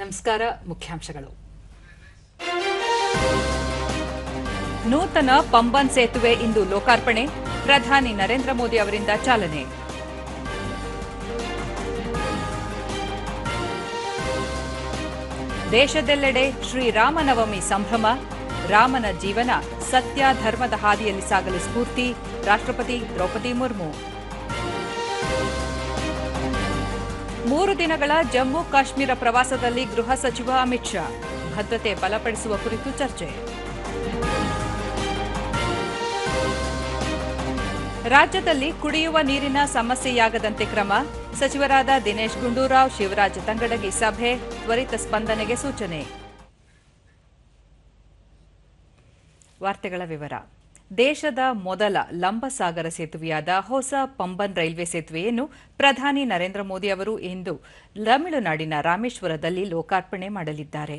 ನಮಸ್ಕಾರ. ಮುಖ್ಯಾಂಶಗಳು. ನೂತನ ಪಂಬನ್ ಸೇತುವೆ ಇಂದು ಲೋಕಾರ್ಪಣೆ. ಪ್ರಧಾನಿ ನರೇಂದ್ರ ಮೋದಿ ಅವರಿಂದ ಚಾಲನೆ. ದೇಶದೆಲ್ಲೆಡೆ ಶ್ರೀರಾಮನವಮಿ ಸಂಭ್ರಮ. ರಾಮನ ಜೀವನ ಸತ್ಯ ಧರ್ಮದ ಹಾದಿಯಲ್ಲಿ ಸಾಗಲು ಸ್ಫೂರ್ತಿ. ರಾಷ್ಟ್ರಪತಿ ದ್ರೌಪದಿ ಮುರ್ಮು. 3 ದಿನಗಳ ಜಮ್ಮು ಕಾಶ್ಮೀರ ಪ್ರವಾಸದಲ್ಲಿ ಗೃಹ ಸಚಿವ ಅಮಿತ್ ಶಾ. ಭದ್ರತೆ ಬಲಪಡಿಸುವ ಕುರಿತು ಚರ್ಚೆ. ರಾಜ್ಯದಲ್ಲಿ ಕುಡಿಯುವ ನೀರಿನ ಸಮಸ್ಯೆಯಾಗದಂತೆ ಕ್ರಮ. ಸಚಿವರಾದ ದಿನೇಶ್ ಗುಂಡೂರಾವ್, ಶಿವರಾಜ್ ತಂಗಡಗಿ ಸಭೆ. ತ್ವರಿತ ಸ್ಪಂದನೆಗೆ ಸೂಚನೆ. ವಾರ್ತೆಗಳ ವಿವರ. ದೇಶದ ಮೊದಲ ಲಂಬಸಾಗರ ಸೇತುವೆಯಾದ ಹೊಸ ಪಂಬನ್ ರೈಲ್ವೆ ಸೇತುವೆಯನ್ನು ಪ್ರಧಾನಿ ನರೇಂದ್ರ ಮೋದಿ ಅವರು ಇಂದು ತಮಿಳುನಾಡಿನ ರಾಮೇಶ್ವರದಲ್ಲಿ ಲೋಕಾರ್ಪಣೆ ಮಾಡಲಿದ್ದಾರೆ.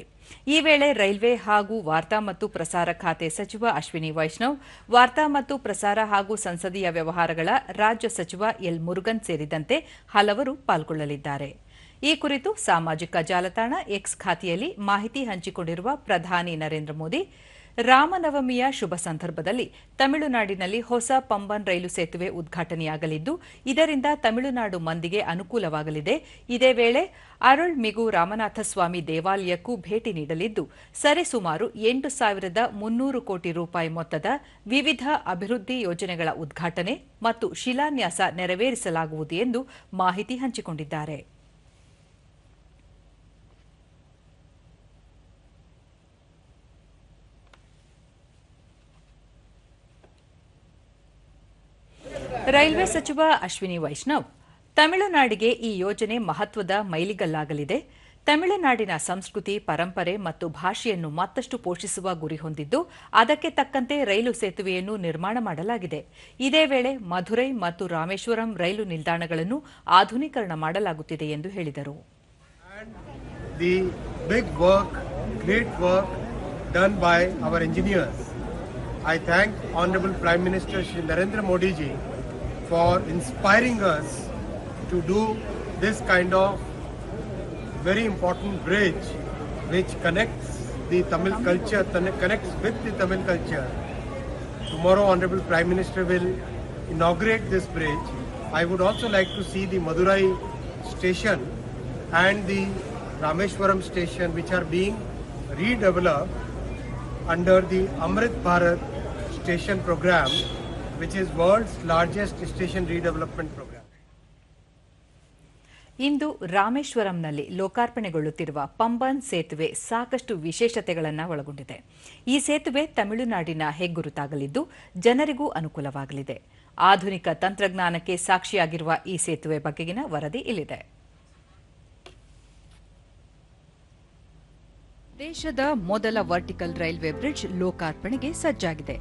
ಈ ವೇಳೆ ರೈಲ್ವೆ ಹಾಗೂ ವಾರ್ತಾ ಮತ್ತು ಪ್ರಸಾರ ಖಾತೆ ಸಚಿವ ಅಶ್ವಿನಿ ವೈಷ್ಣವ್, ವಾರ್ತಾ ಮತ್ತು ಪ್ರಸಾರ ಹಾಗೂ ಸಂಸದೀಯ ವ್ಯವಹಾರಗಳ ರಾಜ್ಯ ಸಚಿವ ಎಲ್ ಮುರುಗನ್ ಸೇರಿದಂತೆ ಹಲವರು ಪಾಲ್ಗೊಳ್ಳಲಿದ್ದಾರೆ. ಈ ಕುರಿತು ಸಾಮಾಜಿಕ ಜಾಲತಾಣ ಎಕ್ಸ್ ಖಾತೆಯಲ್ಲಿ ಮಾಹಿತಿ ಹಂಚಿಕೊಂಡಿರುವ ಪ್ರಧಾನಿ ನರೇಂದ್ರ ಮೋದಿ, ರಾಮನವಮಿಯ ಶುಭ ಸಂದರ್ಭದಲ್ಲಿ ತಮಿಳುನಾಡಿನಲ್ಲಿ ಹೊಸ ಪಂಬನ್ ರೈಲು ಸೇತುವೆ ಉದ್ಘಾಟನೆಯಾಗಲಿದ್ದು, ಇದರಿಂದ ತಮಿಳುನಾಡು ಮಂದಿಗೆ ಅನುಕೂಲವಾಗಲಿದೆ. ಇದೇ ವೇಳೆ ಅರುಳ್ಮಿಗು ರಾಮನಾಥಸ್ವಾಮಿ ದೇವಾಲಯಕ್ಕೂ ಭೇಟಿ ನೀಡಲಿದ್ದು, ಸರಿಸುಮಾರು 8,300 ಕೋಟಿ ರೂಪಾಯಿ ಮೊತ್ತದ ವಿವಿಧ ಅಭಿವೃದ್ಧಿ ಯೋಜನೆಗಳ ಉದ್ಘಾಟನೆ ಮತ್ತು ಶಿಲಾನ್ಯಾಸ ನೆರವೇರಿಸಲಾಗುವುದು ಎಂದು ಮಾಹಿತಿ ಹಂಚಿಕೊಂಡಿದ್ದಾರೆ. ರೈಲ್ವೆ ಸಚಿವ ಅಶ್ವಿನಿ ವೈಷ್ಣವ್, ತಮಿಳುನಾಡಿಗೆ ಈ ಯೋಜನೆ ಮಹತ್ವದ ಮೈಲಿಗಲ್ಲಾಗಲಿದೆ. ತಮಿಳುನಾಡಿನ ಸಂಸ್ಕೃತಿ, ಪರಂಪರೆ ಮತ್ತು ಭಾಷೆಯನ್ನು ಮತ್ತಷ್ಟು ಪೋಷಿಸುವ ಗುರಿ ಹೊಂದಿದ್ದು, ಅದಕ್ಕೆ ತಕ್ಕಂತೆ ರೈಲು ಸೇತುವೆಯನ್ನು ನಿರ್ಮಾಣ ಮಾಡಲಾಗಿದೆ. ಇದೇ ವೇಳೆ ಮಧುರೈ ಮತ್ತು ರಾಮೇಶ್ವರಂ ರೈಲು ನಿಲ್ದಾಣಗಳನ್ನು ಆಧುನೀಕರಣ ಮಾಡಲಾಗುತ್ತಿದೆ ಎಂದು ಹೇಳಿದರು. I thank Honorable Prime Minister Shri Narendra Modi ji for inspiring us to do this kind of very important bridge which connects the Tamil culture, connects with the Tamil culture. Tomorrow Honorable Prime Minister will inaugurate this bridge. I would also like to see the Madurai station and the Rameshwaram station, which are being redeveloped under the Amrit Bharat station program, which is world's largest station redevelopment program. ಇಂದು ರಾಮೇಶ್ವರಂನಲ್ಲಿ ಲೋಕಾರ್ಪಣೆಗೊಳ್ಳುತ್ತಿರುವ ಪಂಬನ್ ಸೇತುವೆ ಸಾಕಷ್ಟು ವಿಶೇಷತೆಗಳನ್ನು ಒಳಗೊಂಡಿದೆ. ಈ ಸೇತುವೆ ತಮಿಳುನಾಡಿನ ಹೆಗ್ಗುರುತಾಗಲಿದ್ದು, ಜನರಿಗೂ ಅನುಕೂಲವಾಗಲಿದೆ. ಆಧುನಿಕ ತಂತ್ರಜ್ಞಾನಕ್ಕೆ ಸಾಕ್ಷಿಯಾಗಿರುವ ಈ ಸೇತುವೆ ಬಗೆಗಿನ ವರದಿ ಇಲ್ಲಿದೆ. ದೇಶದ ಮೊದಲ ವರ್ಟಿಕಲ್ ರೈಲ್ವೆ ಬ್ರಿಡ್ಜ್ ಲೋಕಾರ್ಪಣೆಗೆ ಸಜ್ಜಾಗಿದೆ.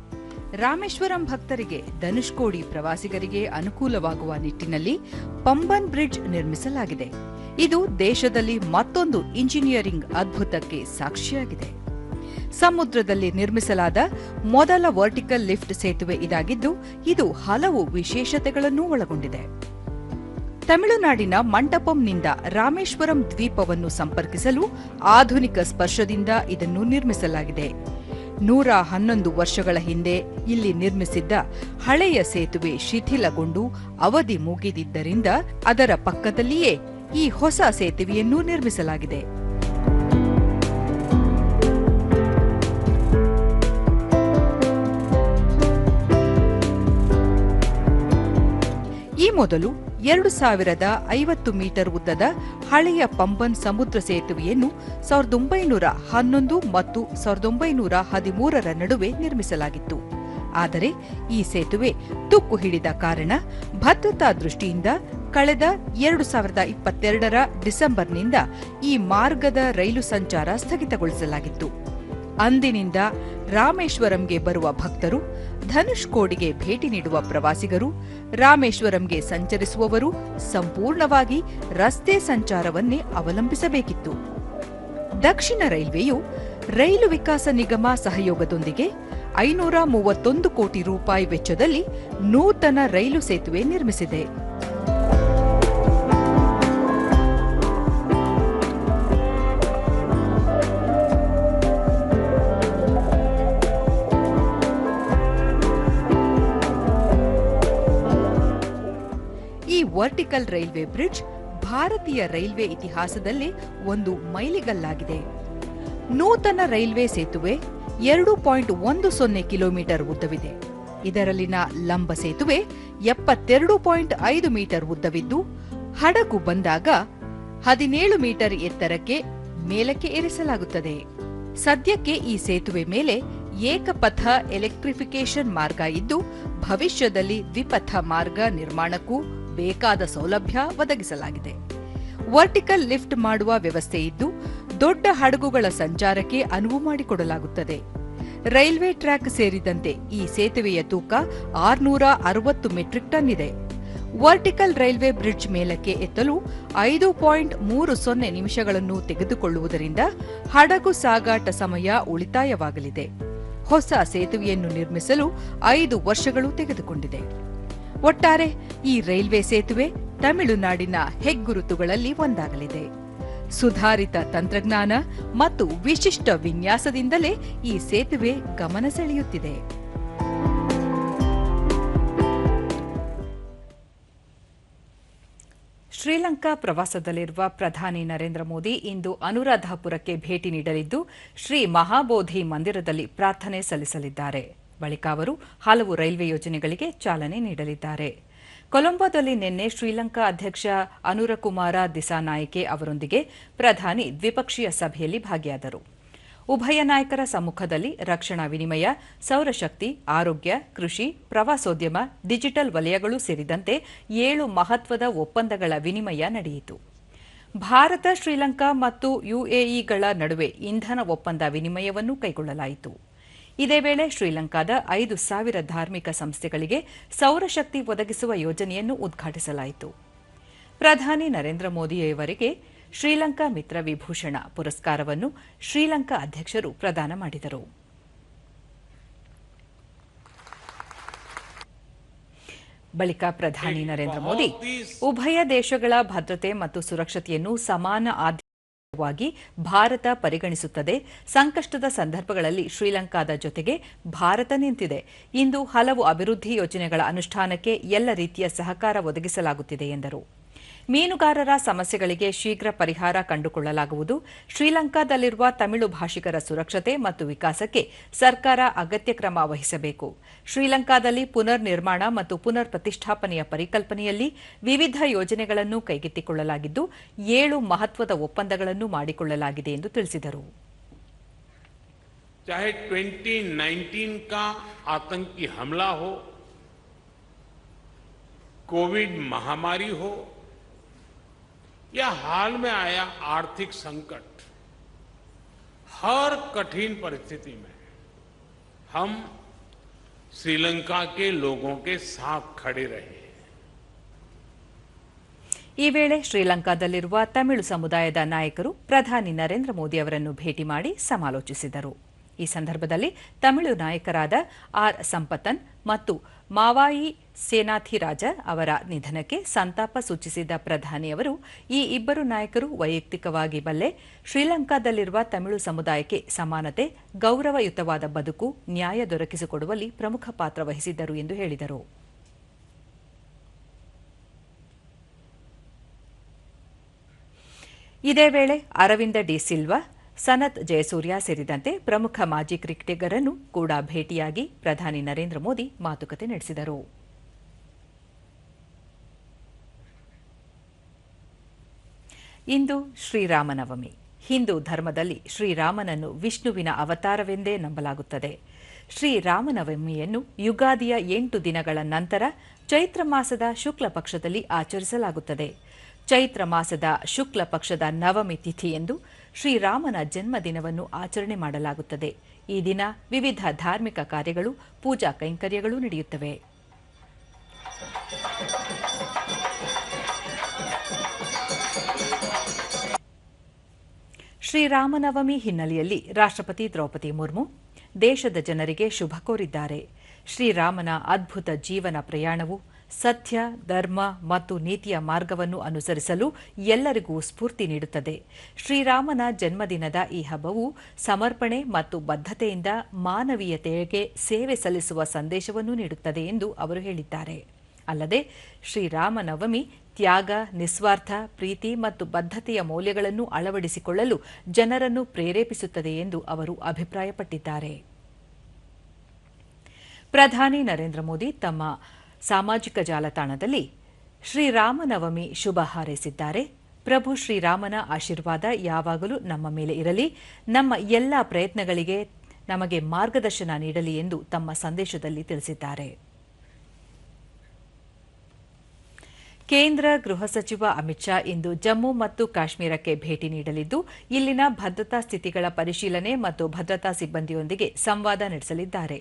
ರಾಮೇಶ್ವರಂ ಭಕ್ತರಿಗೆ, ಧನುಷ್ಕೋಡಿ ಪ್ರವಾಸಿಗರಿಗೆ ಅನುಕೂಲವಾಗುವ ನಿಟ್ಟಿನಲ್ಲಿ ಪಂಬನ್ ಬ್ರಿಡ್ಜ್ ನಿರ್ಮಿಸಲಾಗಿದೆ. ಇದು ದೇಶದಲ್ಲಿ ಮತ್ತೊಂದು ಇಂಜಿನಿಯರಿಂಗ್ ಅದ್ಭುತಕ್ಕೆ ಸಾಕ್ಷಿಯಾಗಿದೆ. ಸಮುದ್ರದಲ್ಲಿ ನಿರ್ಮಿಸಲಾದ ಮೊದಲ ವರ್ಟಿಕಲ್ ಲಿಫ್ಟ್ ಸೇತುವೆ ಇದಾಗಿದ್ದು, ಇದು ಹಲವು ವಿಶೇಷತೆಗಳನ್ನು ಒಳಗೊಂಡಿದೆ. ತಮಿಳುನಾಡಿನ ಮಂಟಪಂನಿಂದ ರಾಮೇಶ್ವರಂ ದ್ವೀಪವನ್ನು ಸಂಪರ್ಕಿಸಲು ಆಧುನಿಕ ಸ್ಪರ್ಶದಿಂದ ಇದನ್ನು ನಿರ್ಮಿಸಲಾಗಿದೆ. 111 ವರ್ಷಗಳ ಹಿಂದೆ ಇಲ್ಲಿ ನಿರ್ಮಿಸಿದ್ದ ಹಳೆಯ ಸೇತುವೆ ಶಿಥಿಲಗೊಂಡು ಅವಧಿ ಮುಗಿದಿದ್ದರಿಂದ ಅದರ ಪಕ್ಕದಲ್ಲಿಯೇ ಈ ಹೊಸ ಸೇತುವೆಯನ್ನು ನಿರ್ಮಿಸಲಾಗಿದೆ. ಈ ಮೊದಲು 2050 ಮೀಟರ್ ಉದ್ದದ ಹಳೆಯ ಪಂಬನ್ ಸಮುದ್ರ ಸೇತುವೆಯನ್ನು 1911 ಮತ್ತು 1913ರ ನಡುವೆ ನಿರ್ಮಿಸಲಾಗಿತ್ತು. ಆದರೆ ಈ ಸೇತುವೆ ತುಕ್ಕು ಹಿಡಿದ ಕಾರಣ ಭದ್ರತಾ ದೃಷ್ಟಿಯಿಂದ ಕಳೆದ 2022ರ ಡಿಸೆಂಬರ್ನಿಂದ ಈ ಮಾರ್ಗದ ರೈಲು ಸಂಚಾರ ಸ್ಥಗಿತಗೊಳಿಸಲಾಗಿತ್ತು. ಅಂದಿನಿಂದ ರಾಮೇಶ್ವರಂಗೆ ಬರುವ ಭಕ್ತರು, ಧನುಷ್ಕೋಡಿಗೆ ಭೇಟಿ ನೀಡುವ ಪ್ರವಾಸಿಗರು, ರಾಮೇಶ್ವರಂಗೆ ಸಂಚರಿಸುವವರು ಸಂಪೂರ್ಣವಾಗಿ ರಸ್ತೆ ಸಂಚಾರವನ್ನೇ ಅವಲಂಬಿಸಬೇಕಿತ್ತು. ದಕ್ಷಿಣ ರೈಲ್ವೆಯು ರೈಲು ವಿಕಾಸ ನಿಗಮ ಸಹಯೋಗದೊಂದಿಗೆ 531 ಕೋಟಿ ರೂಪಾಯಿ ವೆಚ್ಚದಲ್ಲಿ ನೂತನ ರೈಲು ಸೇತುವೆ ನಿರ್ಮಿಸಿದೆ. ವರ್ಟಿಕಲ್ ರೈಲ್ವೆ ಬ್ರಿಡ್ಜ್ ಭಾರತೀಯ ರೈಲ್ವೆ ಇತಿಹಾಸದಲ್ಲೇ ಒಂದು ಮೈಲಿಗಲ್ಲಾಗಿದೆ. ನೂತನ ರೈಲ್ವೆ ಸೇತುವೆ 2.10 ಕಿಲೋಮೀಟರ್ ಉದ್ದವಿದೆ. ಇದರಲ್ಲಿನ ಲಂಬ ಸೇತುವೆ 72.5 ಮೀಟರ್ ಉದ್ದವಿದ್ದು, ಹಡಗು ಬಂದಾಗ 17 ಮೀಟರ್ ಎತ್ತರಕ್ಕೆ ಮೇಲಕ್ಕೆ ಏರಿಸಲಾಗುತ್ತದೆ. ಸದ್ಯಕ್ಕೆ ಈ ಸೇತುವೆ ಮೇಲೆ ಏಕಪಥ ಎಲೆಕ್ಟ್ರಿಫಿಕೇಷನ್ ಮಾರ್ಗ ಇದ್ದು, ಭವಿಷ್ಯದಲ್ಲಿ ದ್ವಿಪಥ ಮಾರ್ಗ ನಿರ್ಮಾಣಕ್ಕೂ ಬೇಕಾದ ಸೌಲಭ್ಯ ಒದಗಿಸಲಾಗಿದೆ. ವರ್ಟಿಕಲ್ ಲಿಫ್ಟ್ ಮಾಡುವ ವ್ಯವಸ್ಥೆ ಇದ್ದು, ದೊಡ್ಡ ಹಡಗುಗಳ ಸಂಚಾರಕ್ಕೆ ಅನುವು ಮಾಡಿಕೊಡಲಾಗುತ್ತದೆ. ರೈಲ್ವೆ ಟ್ರ್ಯಾಕ್ ಸೇರಿದಂತೆ ಈ ಸೇತುವೆಯ ತೂಕ 660 ಮೆಟ್ರಿಕ್ ಟನ್ ಇದೆ. ವರ್ಟಿಕಲ್ ರೈಲ್ವೆ ಬ್ರಿಡ್ಜ್ ಮೇಲಕ್ಕೆ ಎತ್ತಲು 5.30 ನಿಮಿಷಗಳನ್ನು ತೆಗೆದುಕೊಳ್ಳುವುದರಿಂದ ಹಡಗು ಸಾಗಾಟ ಸಮಯ ಉಳಿತಾಯವಾಗಲಿದೆ. ಹೊಸ ಸೇತುವೆಯನ್ನು ನಿರ್ಮಿಸಲು 5 ವರ್ಷಗಳು ತೆಗೆದುಕೊಂಡಿದೆ. ಒಟ್ಟಾರೆ ಈ ರೈಲ್ವೆ ಸೇತುವೆ ತಮಿಳುನಾಡಿನ ಹೆಗ್ಗುರುತುಗಳಲ್ಲಿ ಒಂದಾಗಲಿದೆ. ಸುಧಾರಿತ ತಂತ್ರಜ್ಞಾನ ಮತ್ತು ವಿಶಿಷ್ಟ ವಿನ್ಯಾಸದಿಂದಲೇ ಈ ಸೇತುವೆ ಗಮನ ಸೆಳೆಯುತ್ತಿದೆ. ಶ್ರೀಲಂಕಾ ಪ್ರವಾಸದಲ್ಲಿರುವ ಪ್ರಧಾನಿ ನರೇಂದ್ರ ಮೋದಿ ಇಂದು ಅನುರಾಧಾಪುರಕ್ಕೆ ಭೇಟಿ ನೀಡಲಿದ್ದು, ಶ್ರೀ ಮಹಾಬೋಧಿ ಮಂದಿರದಲ್ಲಿ ಪ್ರಾರ್ಥನೆ ಸಲ್ಲಿಸಲಿದ್ದಾರೆ. ಬಳಿಕ ಅವರು ಹಲವು ರೈಲ್ವೆ ಯೋಜನೆಗಳಿಗೆ ಚಾಲನೆ ನೀಡಲಿದ್ದಾರೆ. ಕೊಲಂಬೋದಲ್ಲಿ ನಿನ್ನೆ ಶ್ರೀಲಂಕಾ ಅಧ್ಯಕ್ಷ ಅನುರಕುಮಾರ ದಿಸಾನಾಯಕೆ ಅವರೊಂದಿಗೆ ಪ್ರಧಾನಿ ದ್ವಿಪಕ್ಷೀಯ ಸಭೆಯಲ್ಲಿ ಭಾಗಿಯಾದರು. ಉಭಯ ನಾಯಕರ ಸಮ್ಮುಖದಲ್ಲಿ ರಕ್ಷಣಾ ವಿನಿಮಯ, ಸೌರಶಕ್ತಿ, ಆರೋಗ್ಯ, ಕೃಷಿ, ಪ್ರವಾಸೋದ್ಯಮ, ಡಿಜಿಟಲ್ ವಲಯಗಳು ಸೇರಿದಂತೆ 7 ಮಹತ್ವದ ಒಪ್ಪಂದಗಳ ವಿನಿಮಯ ನಡೆಯಿತು. ಭಾರತ, ಶ್ರೀಲಂಕಾ ಮತ್ತು ಯುಎಇಗಳ ನಡುವೆ ಇಂಧನ ಒಪ್ಪಂದ ವಿನಿಮಯವನ್ನು ಕೈಗೊಳ್ಳಲಾಯಿತು. ಇದೇ ವೇಳೆ ಶ್ರೀಲಂಕಾದ 5,000 ಧಾರ್ಮಿಕ ಸಂಸ್ಥೆಗಳಿಗೆ ಸೌರಶಕ್ತಿ ಒದಗಿಸುವ ಯೋಜನೆಯನ್ನು ಉದ್ಘಾಟಿಸಲಾಯಿತು. ಪ್ರಧಾನಿ ನರೇಂದ್ರ ಮೋದಿಯವರಿಗೆ ಶ್ರೀಲಂಕಾ ಮಿತ್ರ ವಿಭೂಷಣ ಪುರಸ್ಕಾರವನ್ನು ಶ್ರೀಲಂಕಾ ಅಧ್ಯಕ್ಷರು ಪ್ರದಾನ ಮಾಡಿದರು. ಬಳಿಕ ಪ್ರಧಾನಿ ನರೇಂದ್ರ ಮೋದಿ ಉಭಯ ದೇಶಗಳ ಭದ್ರತೆ ಮತ್ತು ಸುರಕ್ಷತೆಯನ್ನು ಸಮಾನ ಆದ್ಯತೆಯಾಗಿ ಭಾರತ ಪರಿಗಣಿಸುತ್ತದೆ. ಸಂಕಷ್ಟದ ಸಂದರ್ಭಗಳಲ್ಲಿ ಶ್ರೀಲಂಕಾದ ಜೊತೆಗೆ ಭಾರತ ನಿಂತಿದೆ. ಇಂದು ಹಲವು ಅಭಿವೃದ್ಧಿ ಯೋಜನೆಗಳ ಅನುಷ್ಠಾನಕ್ಕೆ ಎಲ್ಲ ರೀತಿಯ ಸಹಕಾರ ಒದಗಿಸಲಾಗುತ್ತಿದೆ ಎಂದರು. ಮೀನುಗಾರರ ಸಮಸ್ಯೆಗಳಿಗೆ ಶೀಘ್ರ ಪರಿಹಾರ ಕಂಡುಕೊಳ್ಳಲಾಗುವುದು. ಶ್ರೀಲಂಕಾದಲ್ಲಿರುವ ತಮಿಳು ಭಾಷಿಕರ ಸುರಕ್ಷತೆ ಮತ್ತು ವಿಕಾಸಕ್ಕೆ ಸರ್ಕಾರ ಅಗತ್ಯ ಕ್ರಮ ವಹಿಸಬೇಕು. ಶ್ರೀಲಂಕಾದಲ್ಲಿ ಪುನರ್ ನಿರ್ಮಾಣ ಮತ್ತು ಪುನರ್ ಪ್ರತಿಷ್ಠಾಪನೆಯ ಪರಿಕಲ್ಪನೆಯಲ್ಲಿ ವಿವಿಧ ಯೋಜನೆಗಳನ್ನು ಕೈಗೆತ್ತಿಕೊಳ್ಳಲಾಗಿದ್ದು 7 ಮಹತ್ವದ ಒಪ್ಪಂದಗಳನ್ನು ಮಾಡಿಕೊಳ್ಳಲಾಗಿದೆ ಎಂದು ತಿಳಿಸಿದರು. चाहे 2019 का आतंकी हमला हो, कोविड महामारी हो या हाल में आया आर्थिक संकट, हर कठिन परिस्थिति में हम श्रीलंका के लोगों के साथ खड़े रहे. ಈ ವೇಳೆ ಶ್ರೀಲಂಕಾದಲ್ಲಿರುವ ತಮಿಳು ಸಮುದಾಯದ ನಾಯಕರು ಪ್ರಧಾನಿ ನರೇಂದ್ರ ಮೋದಿ ಅವರನ್ನು ಭೇಟಿ ಮಾಡಿ ಸಮಾಲೋಚಿಸಿದರು. ಈ ಸಂದರ್ಭದಲ್ಲಿ ತಮಿಳು ನಾಯಕರಾದ ಆರ್ ಸಂಪತನ್ ಮತ್ತು ಮಾವಾಯಿ ಸೇನಾಥಿರಾಜ ಅವರ ನಿಧನಕ್ಕೆ ಸಂತಾಪ ಸೂಚಿಸಿದ ಪ್ರಧಾನಿ ಅವರು, ಈ ಇಬ್ಬರು ನಾಯಕರು ವೈಯಕ್ತಿಕವಾಗಿ ಬಲ್ಲೆ ಶ್ರೀಲಂಕಾದಲ್ಲಿರುವ ತಮಿಳು ಸಮುದಾಯಕ್ಕೆ ಸಮಾನತೆ, ಗೌರವಯುತವಾದ ಬದುಕು, ನ್ಯಾಯ ದೊರಕಿಸಿಕೊಡುವಲ್ಲಿ ಪ್ರಮುಖ ಪಾತ್ರ ವಹಿಸಿದ್ದರು ಎಂದು ಹೇಳಿದರು. ಇದೇ ವೇಳೆ ಅರವಿಂದ ಡಿ ಸಿಲ್ವಾ, ಸನತ್ ಜಯಸೂರ್ಯ ಸೇರಿದಂತೆ ಪ್ರಮುಖ ಮಾಜಿ ಕ್ರಿಕೆಟಿಗರನ್ನು ಕೂಡ ಭೇಟಿಯಾಗಿ ಪ್ರಧಾನಿ ನರೇಂದ್ರ ಮೋದಿ ಮಾತುಕತೆ ನಡೆಸಿದರು. ಇಂದು ಶ್ರೀರಾಮನವಮಿ. ಹಿಂದೂ ಧರ್ಮದಲ್ಲಿ ಶ್ರೀರಾಮನನ್ನು ವಿಷ್ಣುವಿನ ಅವತಾರವೆಂದೇ ನಂಬಲಾಗುತ್ತದೆ. ಶ್ರೀರಾಮನವಮಿಯನ್ನು ಯುಗಾದಿಯ 8 ದಿನಗಳ ನಂತರ ಚೈತ್ರ ಮಾಸದ ಶುಕ್ಲ ಪಕ್ಷದಲ್ಲಿ ಆಚರಿಸಲಾಗುತ್ತದೆ. ಚೈತ್ರ ಮಾಸದ ಶುಕ್ಲ ಪಕ್ಷದ ನವಮಿ ತಿಥಿಯೆಂದು ಶ್ರೀರಾಮನ ಜನ್ಮದಿನವನ್ನು ಆಚರಣೆ ಮಾಡಲಾಗುತ್ತದೆ. ಈ ದಿನ ವಿವಿಧ ಧಾರ್ಮಿಕ ಕಾರ್ಯಗಳು, ಪೂಜಾ ಕೈಂಕರ್ಯಗಳು ನಡೆಯುತ್ತವೆ. ಶ್ರೀರಾಮನವಮಿ ಹಿನ್ನೆಲೆಯಲ್ಲಿ ರಾಷ್ಟ್ರಪತಿ ದ್ರೌಪದಿ ಮುರ್ಮು ದೇಶದ ಜನರಿಗೆ ಶುಭ ಕೋರಿದ್ದಾರೆ. ಶ್ರೀರಾಮನ ಅದ್ಭುತ ಜೀವನ ಪ್ರಯಾಣವು ಸತ್ಯ, ಧರ್ಮ ಮತ್ತು ನೀತಿಯ ಮಾರ್ಗವನ್ನು ಅನುಸರಿಸಲು ಎಲ್ಲರಿಗೂ ಸ್ಫೂರ್ತಿ ನೀಡುತ್ತದೆ. ಶ್ರೀರಾಮನ ಜನ್ಮದಿನದ ಈ ಹಬ್ಬವು ಸಮರ್ಪಣೆ ಮತ್ತು ಬದ್ಧತೆಯಿಂದ ಮಾನವೀಯತೆಗೆ ಸೇವೆ ಸಲ್ಲಿಸುವ ಸಂದೇಶವನ್ನು ನೀಡುತ್ತದೆ ಎಂದು ಅವರು ಹೇಳಿದ್ದಾರೆ. ಅಲ್ಲದೆ ಶ್ರೀರಾಮನವಮಿ ತ್ಯಾಗ, ನಿಸ್ವಾರ್ಥ, ಪ್ರೀತಿ ಮತ್ತು ಬದ್ಧತೆಯ ಮೌಲ್ಯಗಳನ್ನು ಅಳವಡಿಸಿಕೊಳ್ಳಲು ಜನರನ್ನು ಪ್ರೇರೇಪಿಸುತ್ತದೆ ಎಂದು ಅವರು ಅಭಿಪ್ರಾಯಪಟ್ಟಿದ್ದಾರೆ. ಪ್ರಧಾನಿ ನರೇಂದ್ರ ಮೋದಿ ತಮ್ಮ ಸಾಮಾಜಿಕ ಜಾಲತಾಣದಲ್ಲಿ ಶ್ರೀರಾಮನವಮಿ ಶುಭ ಹಾರೈಸಿದ್ದಾರೆ. ಪ್ರಭು ಶ್ರೀರಾಮನ ಆಶೀರ್ವಾದ ಯಾವಾಗಲೂ ನಮ್ಮ ಮೇಲೆ ಇರಲಿ, ನಮ್ಮ ಎಲ್ಲ ಪ್ರಯತ್ನಗಳಿಗೆ ನಮಗೆ ಮಾರ್ಗದರ್ಶನ ನೀಡಲಿ ಎಂದು ತಮ್ಮ ಸಂದೇಶದಲ್ಲಿ ತಿಳಿಸಿದ್ದಾರೆ. ಕೇಂದ್ರ ಗೃಹ ಸಚಿವ ಅಮಿತ್ ಶಾ ಇಂದು ಜಮ್ಮು ಮತ್ತು ಕಾಶ್ಮೀರಕ್ಕೆ ಭೇಟಿ ನೀಡಲಿದ್ದು, ಇಲ್ಲಿನ ಭದ್ರತಾ ಸ್ಥಿತಿಗಳ ಪರಿಶೀಲನೆ ಮತ್ತು ಭದ್ರತಾ ಸಿಬ್ಬಂದಿಯೊಂದಿಗೆ ಸಂವಾದ ನಡೆಸಲಿದ್ದಾರೆ.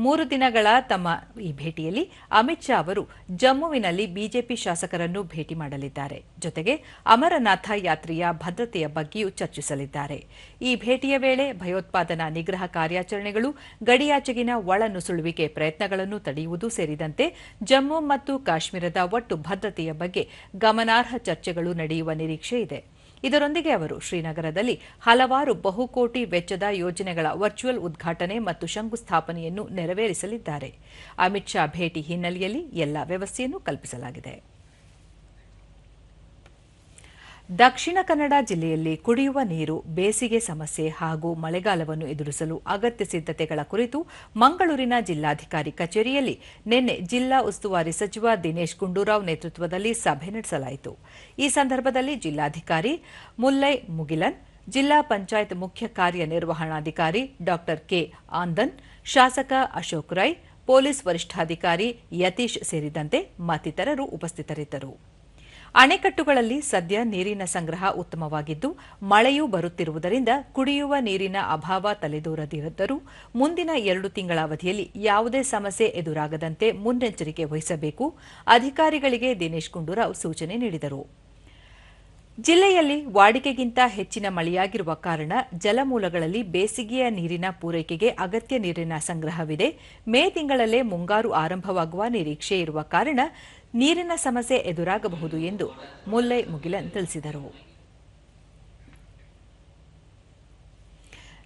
3 ದಿನಗಳ ತಮ್ಮ ಈ ಭೇಟಿಯಲ್ಲಿ ಅಮಿತ್ ಶಾ ಅವರು ಜಮ್ಮುವಿನಲ್ಲಿ ಬಿಜೆಪಿ ಶಾಸಕರನ್ನು ಭೇಟಿ ಮಾಡಲಿದ್ದಾರೆ. ಜೊತೆಗೆ ಅಮರನಾಥ ಯಾತ್ರೆಯ ಭದ್ರತೆಯ ಬಗ್ಗೆಯೂ ಚರ್ಚಿಸಲಿದ್ದಾರೆ. ಈ ಭೇಟಿಯ ವೇಳೆ ಭಯೋತ್ಪಾದನಾ ನಿಗ್ರಹ ಕಾರ್ಯಾಚರಣೆಗಳು, ಗಡಿಯಾಚೆಗಿನ ಒಳನುಸುಳುವಿಕೆ ಪ್ರಯತ್ನಗಳನ್ನು ತಡೆಯುವುದು ಸೇರಿದಂತೆ ಜಮ್ಮು ಮತ್ತು ಕಾಶ್ಮೀರದ ಒಟ್ಟು ಭದ್ರತೆ ಬಗ್ಗೆ ಗಮನಾರ್ಹ ಚರ್ಚೆಗಳು ನಡೆಯುವ ನಿರೀಕ್ಷೆ ಇದೆ. ಇದರೊಂದಿಗೆ ಅವರು ಶ್ರೀನಗರದಲ್ಲಿ ಹಲವಾರು ಬಹುಕೋಟಿ ವೆಚ್ಚದ ಯೋಜನೆಗಳ ವರ್ಚುವಲ್ ಉದ್ಘಾಟನೆ ಮತ್ತು ಶಂಕುಸ್ಥಾಪನೆಯನ್ನು ನೆರವೇರಿಸಲಿದ್ದಾರೆ. ಅಮಿತ್ ಶಾ ಭೇಟಿ ಹಿನ್ನೆಲೆಯಲ್ಲಿ ಎಲ್ಲ ವ್ಯವಸ್ಥೆಯನ್ನು ಕಲ್ಪಿಸಲಾಗಿದೆ. ದಕ್ಷಿಣ ಕನ್ನಡ ಜಿಲ್ಲೆಯಲ್ಲಿ ಕುಡಿಯುವ ನೀರು, ಬೇಸಿಗೆ ಸಮಸ್ಯೆ ಹಾಗೂ ಮಳೆಗಾಲವನ್ನು ಎದುರಿಸಲು ಅಗತ್ಯ ಸಿದ್ಧತೆಗಳ ಕುರಿತು ಮಂಗಳೂರಿನ ಜಿಲ್ಲಾಧಿಕಾರಿ ಕಚೇರಿಯಲ್ಲಿ ನಿನ್ನೆ ಜಿಲ್ಲಾ ಉಸ್ತುವಾರಿ ಸಚಿವ ದಿನೇಶ್ ಗುಂಡೂರಾವ್ ನೇತೃತ್ವದಲ್ಲಿ ಸಭೆ ನಡೆಸಲಾಯಿತು. ಈ ಸಂದರ್ಭದಲ್ಲಿ ಜಿಲ್ಲಾಧಿಕಾರಿ ಮುಲ್ಲೈ ಮುಗಿಲನ್, ಜಿಲ್ಲಾ ಪಂಚಾಯತ್ ಮುಖ್ಯ ಕಾರ್ಯನಿರ್ವಹಣಾಧಿಕಾರಿ ಡಾ ಕೆ ಆಂದನ್, ಶಾಸಕ ಅಶೋಕ್ ರೈ, ಪೊಲೀಸ್ ವರಿಷ್ಠಾಧಿಕಾರಿ ಯತೀಶ್ ಸೇರಿದಂತೆ ಮತ್ತಿತರರು ಉಪಸ್ಥಿತರಿದ್ದರು. ಅಣೆಕಟ್ಟುಗಳಲ್ಲಿ ಸದ್ಯ ನೀರಿನ ಸಂಗ್ರಹ ಉತ್ತಮವಾಗಿದ್ದು, ಮಳೆಯೂ ಬರುತ್ತಿರುವುದರಿಂದ ಕುಡಿಯುವ ನೀರಿನ ಅಭಾವ ತಲೆದೋರದಿದ್ದರೂ ಮುಂದಿನ 2 ತಿಂಗಳ ಅವಧಿಯಲ್ಲಿ ಯಾವುದೇ ಸಮಸ್ಯೆ ಎದುರಾಗದಂತೆ ಮುನ್ನೆಚ್ಚರಿಕೆ ವಹಿಸಬೇಕು. ಅಧಿಕಾರಿಗಳಿಗೆ ದಿನೇಶ್ ಗುಂಡೂರಾವ್ ಸೂಚನೆ ನೀಡಿದರು. ಜಿಲ್ಲೆಯಲ್ಲಿ ವಾಡಿಕೆಗಿಂತ ಹೆಚ್ಚಿನ ಮಳೆಯಾಗಿರುವ ಕಾರಣ ಜಲಮೂಲಗಳಲ್ಲಿ ಬೇಸಿಗೆಯ ನೀರಿನ ಪೂರೈಕೆಗೆ ಅಗತ್ಯ ನೀರಿನ ಸಂಗ್ರಹವಿದೆ. ಮೇ ತಿಂಗಳಲ್ಲೇ ಮುಂಗಾರು ಆರಂಭವಾಗುವ ನಿರೀಕ್ಷೆ ಇರುವ ಕಾರಣ ನೀರಿನ ಸಮಸ್ಯೆ ಎದುರಾಗಬಹುದು ಎಂದು ಮುಲ್ಲೈ ಮುಗಿಲನ್ ತಿಳಿಸಿದರು.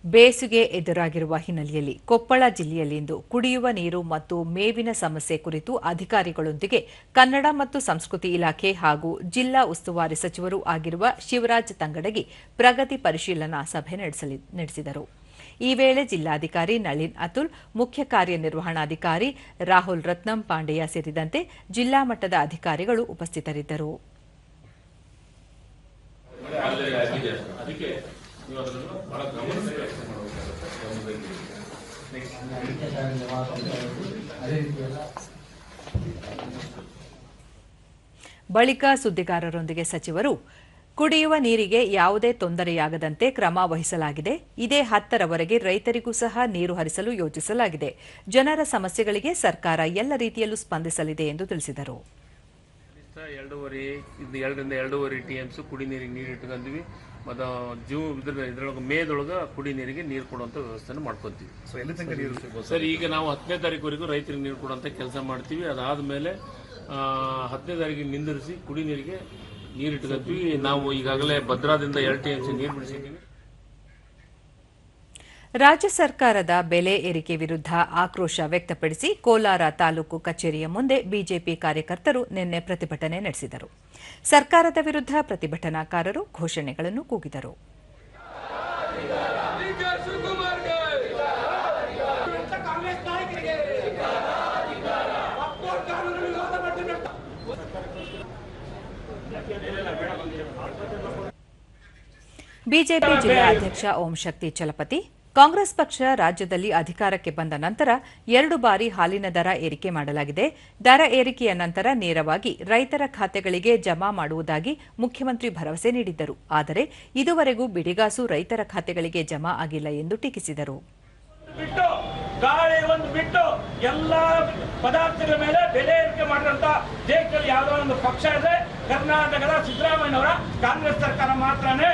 ಬೇಸಿಗೆ ಎದುರಾಗಿರುವ ಹಿನ್ನೆಲೆಯಲ್ಲಿ ಕೊಪ್ಪಳ ಜಿಲ್ಲೆಯಲ್ಲಿಂದು ಕುಡಿಯುವ ನೀರು ಮತ್ತು ಮೇವಿನ ಸಮಸ್ಯೆ ಕುರಿತು ಅಧಿಕಾರಿಗಳೊಂದಿಗೆ ಕನ್ನಡ ಮತ್ತು ಸಂಸ್ಕೃತಿ ಇಲಾಖೆ ಹಾಗೂ ಜಿಲ್ಲಾ ಉಸ್ತುವಾರಿ ಸಚಿವರೂ ಆಗಿರುವ ಶಿವರಾಜ್ ತಂಗಡಗಿ ಪ್ರಗತಿ ಪರಿಶೀಲನಾ ಸಭೆ ನಡೆಸಿದರು. ಈ ವೇಳೆ ಜಿಲ್ಲಾಧಿಕಾರಿ ನಳಿನ್ ಅತುಲ್, ಮುಖ್ಯ ಕಾರ್ಯನಿರ್ವಹಣಾಧಿಕಾರಿ ರಾಹುಲ್ ರತ್ನಂ ಪಾಂಡೆಯ ಸೇರಿದಂತೆ ಜಿಲ್ಲಾ ಮಟ್ಟದ ಅಧಿಕಾರಿಗಳು ಉಪಸ್ಥಿತರಿದ್ದರು. ಬಳಿಕ ಸುದ್ದಿಗಾರರೊಂದಿಗೆ ಸಚಿವರು ಕುಡಿಯುವ ನೀರಿಗೆ ಯಾವುದೇ ತೊಂದರೆಯಾಗದಂತೆ ಕ್ರಮ ವಹಿಸಲಾಗಿದೆ. ಇದೇ 10ರವರೆಗೆ ರೈತರಿಗೂ ಸಹ ನೀರು ಹರಿಸಲು ಯೋಜಿಸಲಾಗಿದೆ. ಜನರ ಸಮಸ್ಯೆಗಳಿಗೆ ಸರ್ಕಾರ ಎಲ್ಲ ರೀತಿಯಲ್ಲೂ ಸ್ಪಂದಿಸಲಿದೆ ಎಂದು ತಿಳಿಸಿದರು. 2.5 TMS ಕುಡಿ ನೀರಿಗೆ ನೀರು ಇಟ್ಕೊಂಡ್ವಿ. ಮತ್ತು ಇದ್ರೊಳಗೆ ಮೇದೊಳಗೆ ಕುಡಿ ನೀರಿಗೆ ನೀರು ಕೊಡುವಂಥ ವ್ಯವಸ್ಥೆನ ಮಾಡ್ಕೊತೀವಿ. ಸರ್, ಈಗ ನಾವು 10ನೇ ತಾರೀಕುವರೆಗೂ ರೈತರಿಗೆ ನೀರು ಕೊಡುವಂಥ ಕೆಲಸ ಮಾಡ್ತೀವಿ. ಅದಾದಮೇಲೆ 10ನೇ ತಾರೀಕಿಗೆ ನಿಂದಿರಿಸಿ ಕುಡಿ ನೀರಿಗೆ ನೀರು ಇಟ್ಕೊತೀವಿ. ನಾವು ಈಗಾಗಲೇ ಭದ್ರಾದಿಂದ 2 TMS ನೀರು ಬಿಡಿಸಿದ್ದೀವಿ. ರಾಜ್ಯ ಸರ್ಕಾರದ ಬೆಲೆ ಏರಿಕೆ ವಿರುದ್ಧ ಆಕ್ರೋಶ ವ್ಯಕ್ತಪಡಿಸಿ ಕೋಲಾರ ತಾಲೂಕು ಕಚೇರಿಯ ಮುಂದೆ ಬಿಜೆಪಿ ಕಾರ್ಯಕರ್ತರು ನಿನ್ನೆ ಪ್ರತಿಭಟನೆ ನಡೆಸಿದರು. ಸರ್ಕಾರದ ವಿರುದ್ಧ ಪ್ರತಿಭಟನಾಕಾರರು ಘೋಷಣೆಗಳನ್ನು ಕೂಗಿದರು. ಬಿಜೆಪಿ ಜಿಲ್ಲಾ ಅಧ್ಯಕ್ಷ ಓಂ ಶಕ್ತಿ ಚಲಪತಿ, ಕಾಂಗ್ರೆಸ್ ಪಕ್ಷ ರಾಜ್ಯದಲ್ಲಿ ಅಧಿಕಾರಕ್ಕೆ ಬಂದ ನಂತರ 2 ಬಾರಿ ಹಾಲಿನ ದರ ಏರಿಕೆ ಮಾಡಲಾಗಿದೆ. ದರ ಏರಿಕೆಯ ನಂತರ ನೇರವಾಗಿ ರೈತರ ಖಾತೆಗಳಿಗೆ ಜಮಾ ಮಾಡುವುದಾಗಿ ಮುಖ್ಯಮಂತ್ರಿ ಭರವಸೆ ನೀಡಿದ್ದರು. ಆದರೆ ಇದುವರೆಗೂ ಬಿಡಿಗಾಸು ರೈತರ ಖಾತೆಗಳಿಗೆ ಜಮಾ ಆಗಿಲ್ಲ ಎಂದು ಟೀಕಿಸಿದರು. ಗಾಳಿ ಒಂದು ಬಿಟ್ಟು ಎಲ್ಲ ಪದಾರ್ಥಗಳ ಮೇಲೆ ಬೆಲೆ ಏರಿಕೆ ಮಾಡಿದಂತ ದೇಶದಲ್ಲಿ ಯಾವುದೋ ಒಂದು ಪಕ್ಷ ಇದೆ. ಕರ್ನಾಟಕದ ಸಿದ್ದರಾಮಯ್ಯನವರ ಕಾಂಗ್ರೆಸ್ ಸರ್ಕಾರ ಮಾತ್ರನೇ.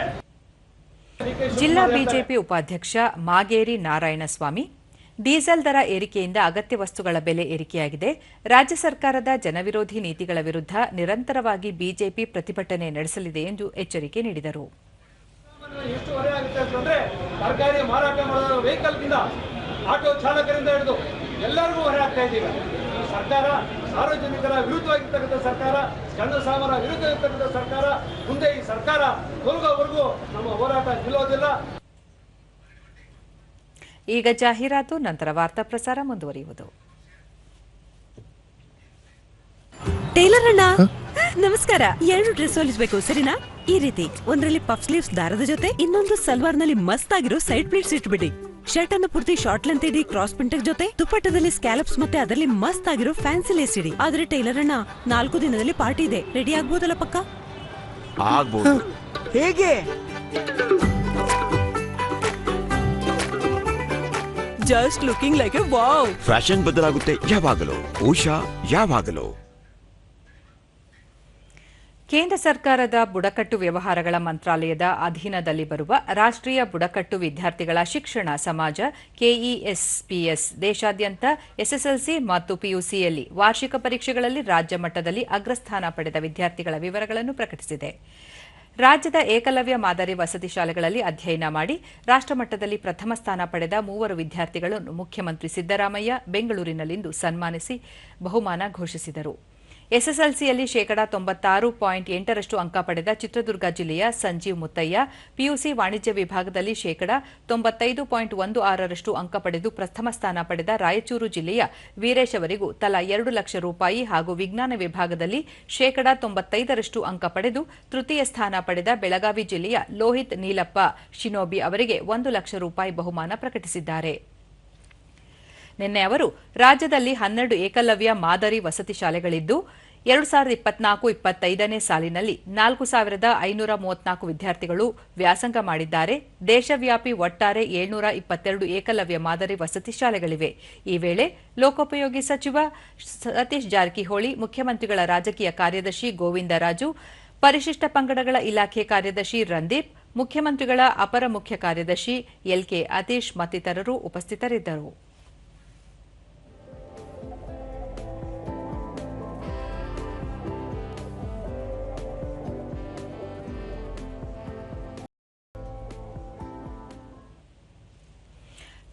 ಜಿಲ್ಲಾ ಬಿಜೆಪಿ ಉಪಾಧ್ಯಕ್ಷ ಮಾಗೇರಿ ನಾರಾಯಣಸ್ವಾಮಿ, ಡೀಸೆಲ್ ದರ ಏರಿಕೆಯಿಂದ ಅಗತ್ಯ ವಸ್ತುಗಳ ಬೆಲೆ ಏರಿಕೆಯಾಗಿದೆ. ರಾಜ್ಯ ಸರ್ಕಾರದ ಜನವಿರೋಧಿ ನೀತಿಗಳ ವಿರುದ್ಧ ನಿರಂತರವಾಗಿ ಬಿಜೆಪಿ ಪ್ರತಿಭಟನೆ ನಡೆಸಲಿದೆ ಎಂದು ಎಚ್ಚರಿಕೆ ನೀಡಿದರು. ಎಷ್ಟು ಹೊರೆ ಆಗುತ್ತೆ ಅಂತಂದ್ರೆ ತರಕಾರಿ ಮಾರಾಟ ಮಾಡೋ ವೆಹಿಕಲ್ಗಿಂದ ಆಟೋ ಚಾಲಕರಿಂದ ಹಿಡಿದು ಎಲ್ಲರಿಗೂ ಹೊರೆ ಆಗ್ತಾ ಇದ್ದೀವಿ. ಸರ್ಕಾರ ಸಾರ್ವಜನಿಕರ ವಿರುದ್ಧವಾಗಿರ್ತಕ್ಕಂಥ ಸರ್ಕಾರ, ಜನಸಾಮಾನ್ಯರ ವಿರುದ್ಧ ಇರ್ತಕ್ಕಂಥ ಸರ್ಕಾರ. ಮುಂದೆ ಈ ಸರ್ಕಾರ ತೊಲಗೋವರೆಗೂ ನಮ್ಮ ಹೋರಾಟ ನಿಲ್ಲೋದಿಲ್ಲ. ಈಗ ಜಾಹೀರಾತು, ನಂತರ ವಾರ್ತಾ ಪ್ರಸಾರ ಮುಂದುವರಿಯುವುದು. ಟೈಲರ್ ಅಣ್ಣ ನಮಸ್ಕಾರ. 2 ಡ್ರೆಸ್ ಹೊಲಿಸಬೇಕು ಸರಿನಾ? ಈ ರೀತಿ ಒಂದರಲ್ಲಿ ಪಫ್ ಸ್ಲೀವ್ಸ್ ದಾರದ ಜೊತೆ, ಇನ್ನೊಂದು ಸಲ್ವಾರ್ ನಲ್ಲಿ ಮಸ್ತ್ ಆಗಿರೋ ಸೈಡ್ ಪ್ಲೇಟ್ಸ್ ಇಟ್ಬಿಡಿ. ಶರ್ಟ್ ಅನ್ನು ಪೂರ್ತಿ ಶಾರ್ಟ್ ಲೆಂತ್ ಇಡಿ ಕ್ರಾಸ್ ಪ್ರಿಂಟರ್ ಜೊತೆ, ದುಪ್ಪಟ್ಟದಲ್ಲಿ ಸ್ಕ್ಯಾಲಪ್ಸ್ ಮತ್ತೆ ಅದರಲ್ಲಿ ಮಸ್ತ್ ಆಗಿರೋ ಫ್ಯಾನ್ಸಿ ಲೇಸ್ ಇಡಿ. ಆದ್ರೆ ಟೈಲರ್ ಅಣ್ಣ 4 ದಿನದಲ್ಲಿ ಪಾರ್ಟಿ ಇದೆ, ರೆಡಿ ಆಗ್ಬೋದಲ್ಲ ಪಕ್ಕ? ಆಗ್ಬೋದು. ಹೇಗೆ? Just looking like a wow. Fashion ಬದಲಾಗುತ್ತೆ ಯಾವಾಗಲೂ, ಉಷಾ ಯಾವಾಗಲೂ. ಕೇಂದ್ರ ಸರ್ಕಾರದ ಬುಡಕಟ್ಟು ವ್ಯವಹಾರಗಳ ಮಂತ್ರಾಲಯದ ಅಧೀನದಲ್ಲಿ ಬರುವ ರಾಷ್ಟ್ರೀಯ ಬುಡಕಟ್ಟು ವಿದ್ಯಾರ್ಥಿಗಳ ಶಿಕ್ಷಣ ಸಮಾಜ ಕೆಇಎಸ್ಪಿಎಸ್ ದೇಶಾದ್ಯಂತ ಎಸ್ಎಸ್ಎಲ್ಸಿ ಮತ್ತು ಪಿಯುಸಿಯಲ್ಲಿ ವಾರ್ಷಿಕ ಪರೀಕ್ಷೆಗಳಲ್ಲಿ ರಾಜ್ಯ ಮಟ್ಟದಲ್ಲಿ ಅಗ್ರಸ್ಥಾನ ಪಡೆದ ವಿದ್ಯಾರ್ಥಿಗಳ ವಿವರಗಳನ್ನು ಪ್ರಕಟಿಸಿದೆ. ರಾಜ್ಯದ ಏಕಲವ್ಯ ಮಾದರಿ ವಸತಿ ಶಾಲೆಗಳಲ್ಲಿ ಅಧ್ಯಯನ ಮಾಡಿ ರಾಷ್ಟ್ರಮಟ್ಟದಲ್ಲಿ ಪ್ರಥಮ ಸ್ಥಾನ ಪಡೆದ 3 ವಿದ್ಯಾರ್ಥಿಗಳನ್ನು ಮುಖ್ಯಮಂತ್ರಿ ಸಿದ್ದರಾಮಯ್ಯ ಬೆಂಗಳೂರಿನಲ್ಲಿಂದು ಸನ್ಮಾನಿಸಿ ಬಹುಮಾನ ಘೋಷಿಸಿದರು. ಎಸ್ಎಸ್ಎಲ್ಸಿಯಲ್ಲಿ ಶೇಕಡಾ 96.8% ಅಂಕ ಪಡೆದ ಚಿತ್ರದುರ್ಗ ಜಿಲ್ಲೆಯ ಸಂಜೀವ್ ಮುತ್ತಯ್ಯ, ಪಿಯುಸಿ ವಾಣಿಜ್ಯ ವಿಭಾಗದಲ್ಲಿ ಶೇಕಡಾ 95.16% ಅಂಕ ಪಡೆದು ಪ್ರಥಮ ಸ್ಥಾನ ಪಡೆದ ರಾಯಚೂರು ಜಿಲ್ಲೆಯ ವೀರೇಶ್ ಅವರಿಗೂ ತಲಾ 2 ಲಕ್ಷ ರೂಪಾಯಿ ಹಾಗೂ ವಿಜ್ಞಾನ ವಿಭಾಗದಲ್ಲಿ ಶೇಕಡಾ 95% ಅಂಕ ಪಡೆದು ತೃತೀಯ ಸ್ಥಾನ ಪಡೆದ ಬೆಳಗಾವಿ ಜಿಲ್ಲೆಯ ಲೋಹಿತ್ ನೀಲಪ್ಪ ಶಿನೋಬಿ ಅವರಿಗೆ 1 ಲಕ್ಷ ರೂಪಾಯಿ ಬಹುಮಾನ ಪ್ರಕಟಿಸಿದ್ದಾರೆ. ನಿನ್ನೆ ಅವರು ರಾಜ್ಯದಲ್ಲಿ 12 ಏಕಲವ್ಯ ಮಾದರಿ ವಸತಿ ಶಾಲೆಗಳಿದ್ದು 2024-25ನೇ ಸಾಲಿನಲ್ಲಿ 4534 ವಿದ್ಯಾರ್ಥಿಗಳು ವ್ಯಾಸಂಗ ಮಾಡಿದ್ದಾರೆ. ದೇಶವ್ಯಾಪಿ ಒಟ್ಟಾರೆ 722 ಏಕಲವ್ಯ ಮಾದರಿ ವಸತಿ ಶಾಲೆಗಳಿವೆ. ಈ ವೇಳೆ ಲೋಕೋಪಯೋಗಿ ಸಚಿವ ಸತೀಶ್ ಜಾರಕಿಹೊಳಿ, ಮುಖ್ಯಮಂತ್ರಿಗಳ ರಾಜಕೀಯ ಕಾರ್ಯದರ್ಶಿ ಗೋವಿಂದರಾಜು, ಪರಿಶಿಷ್ಟ ಪಂಗಡಗಳ ಇಲಾಖೆ ಕಾರ್ಯದರ್ಶಿ ರಂದೀಪ್, ಮುಖ್ಯಮಂತ್ರಿಗಳ ಅಪರ ಮುಖ್ಯ ಕಾರ್ಯದರ್ಶಿ ಎಲ್ಕೆ ಅತೀಶ್ ಮತ್ತಿತರರು ಉಪಸ್ಥಿತರಿದ್ದರು.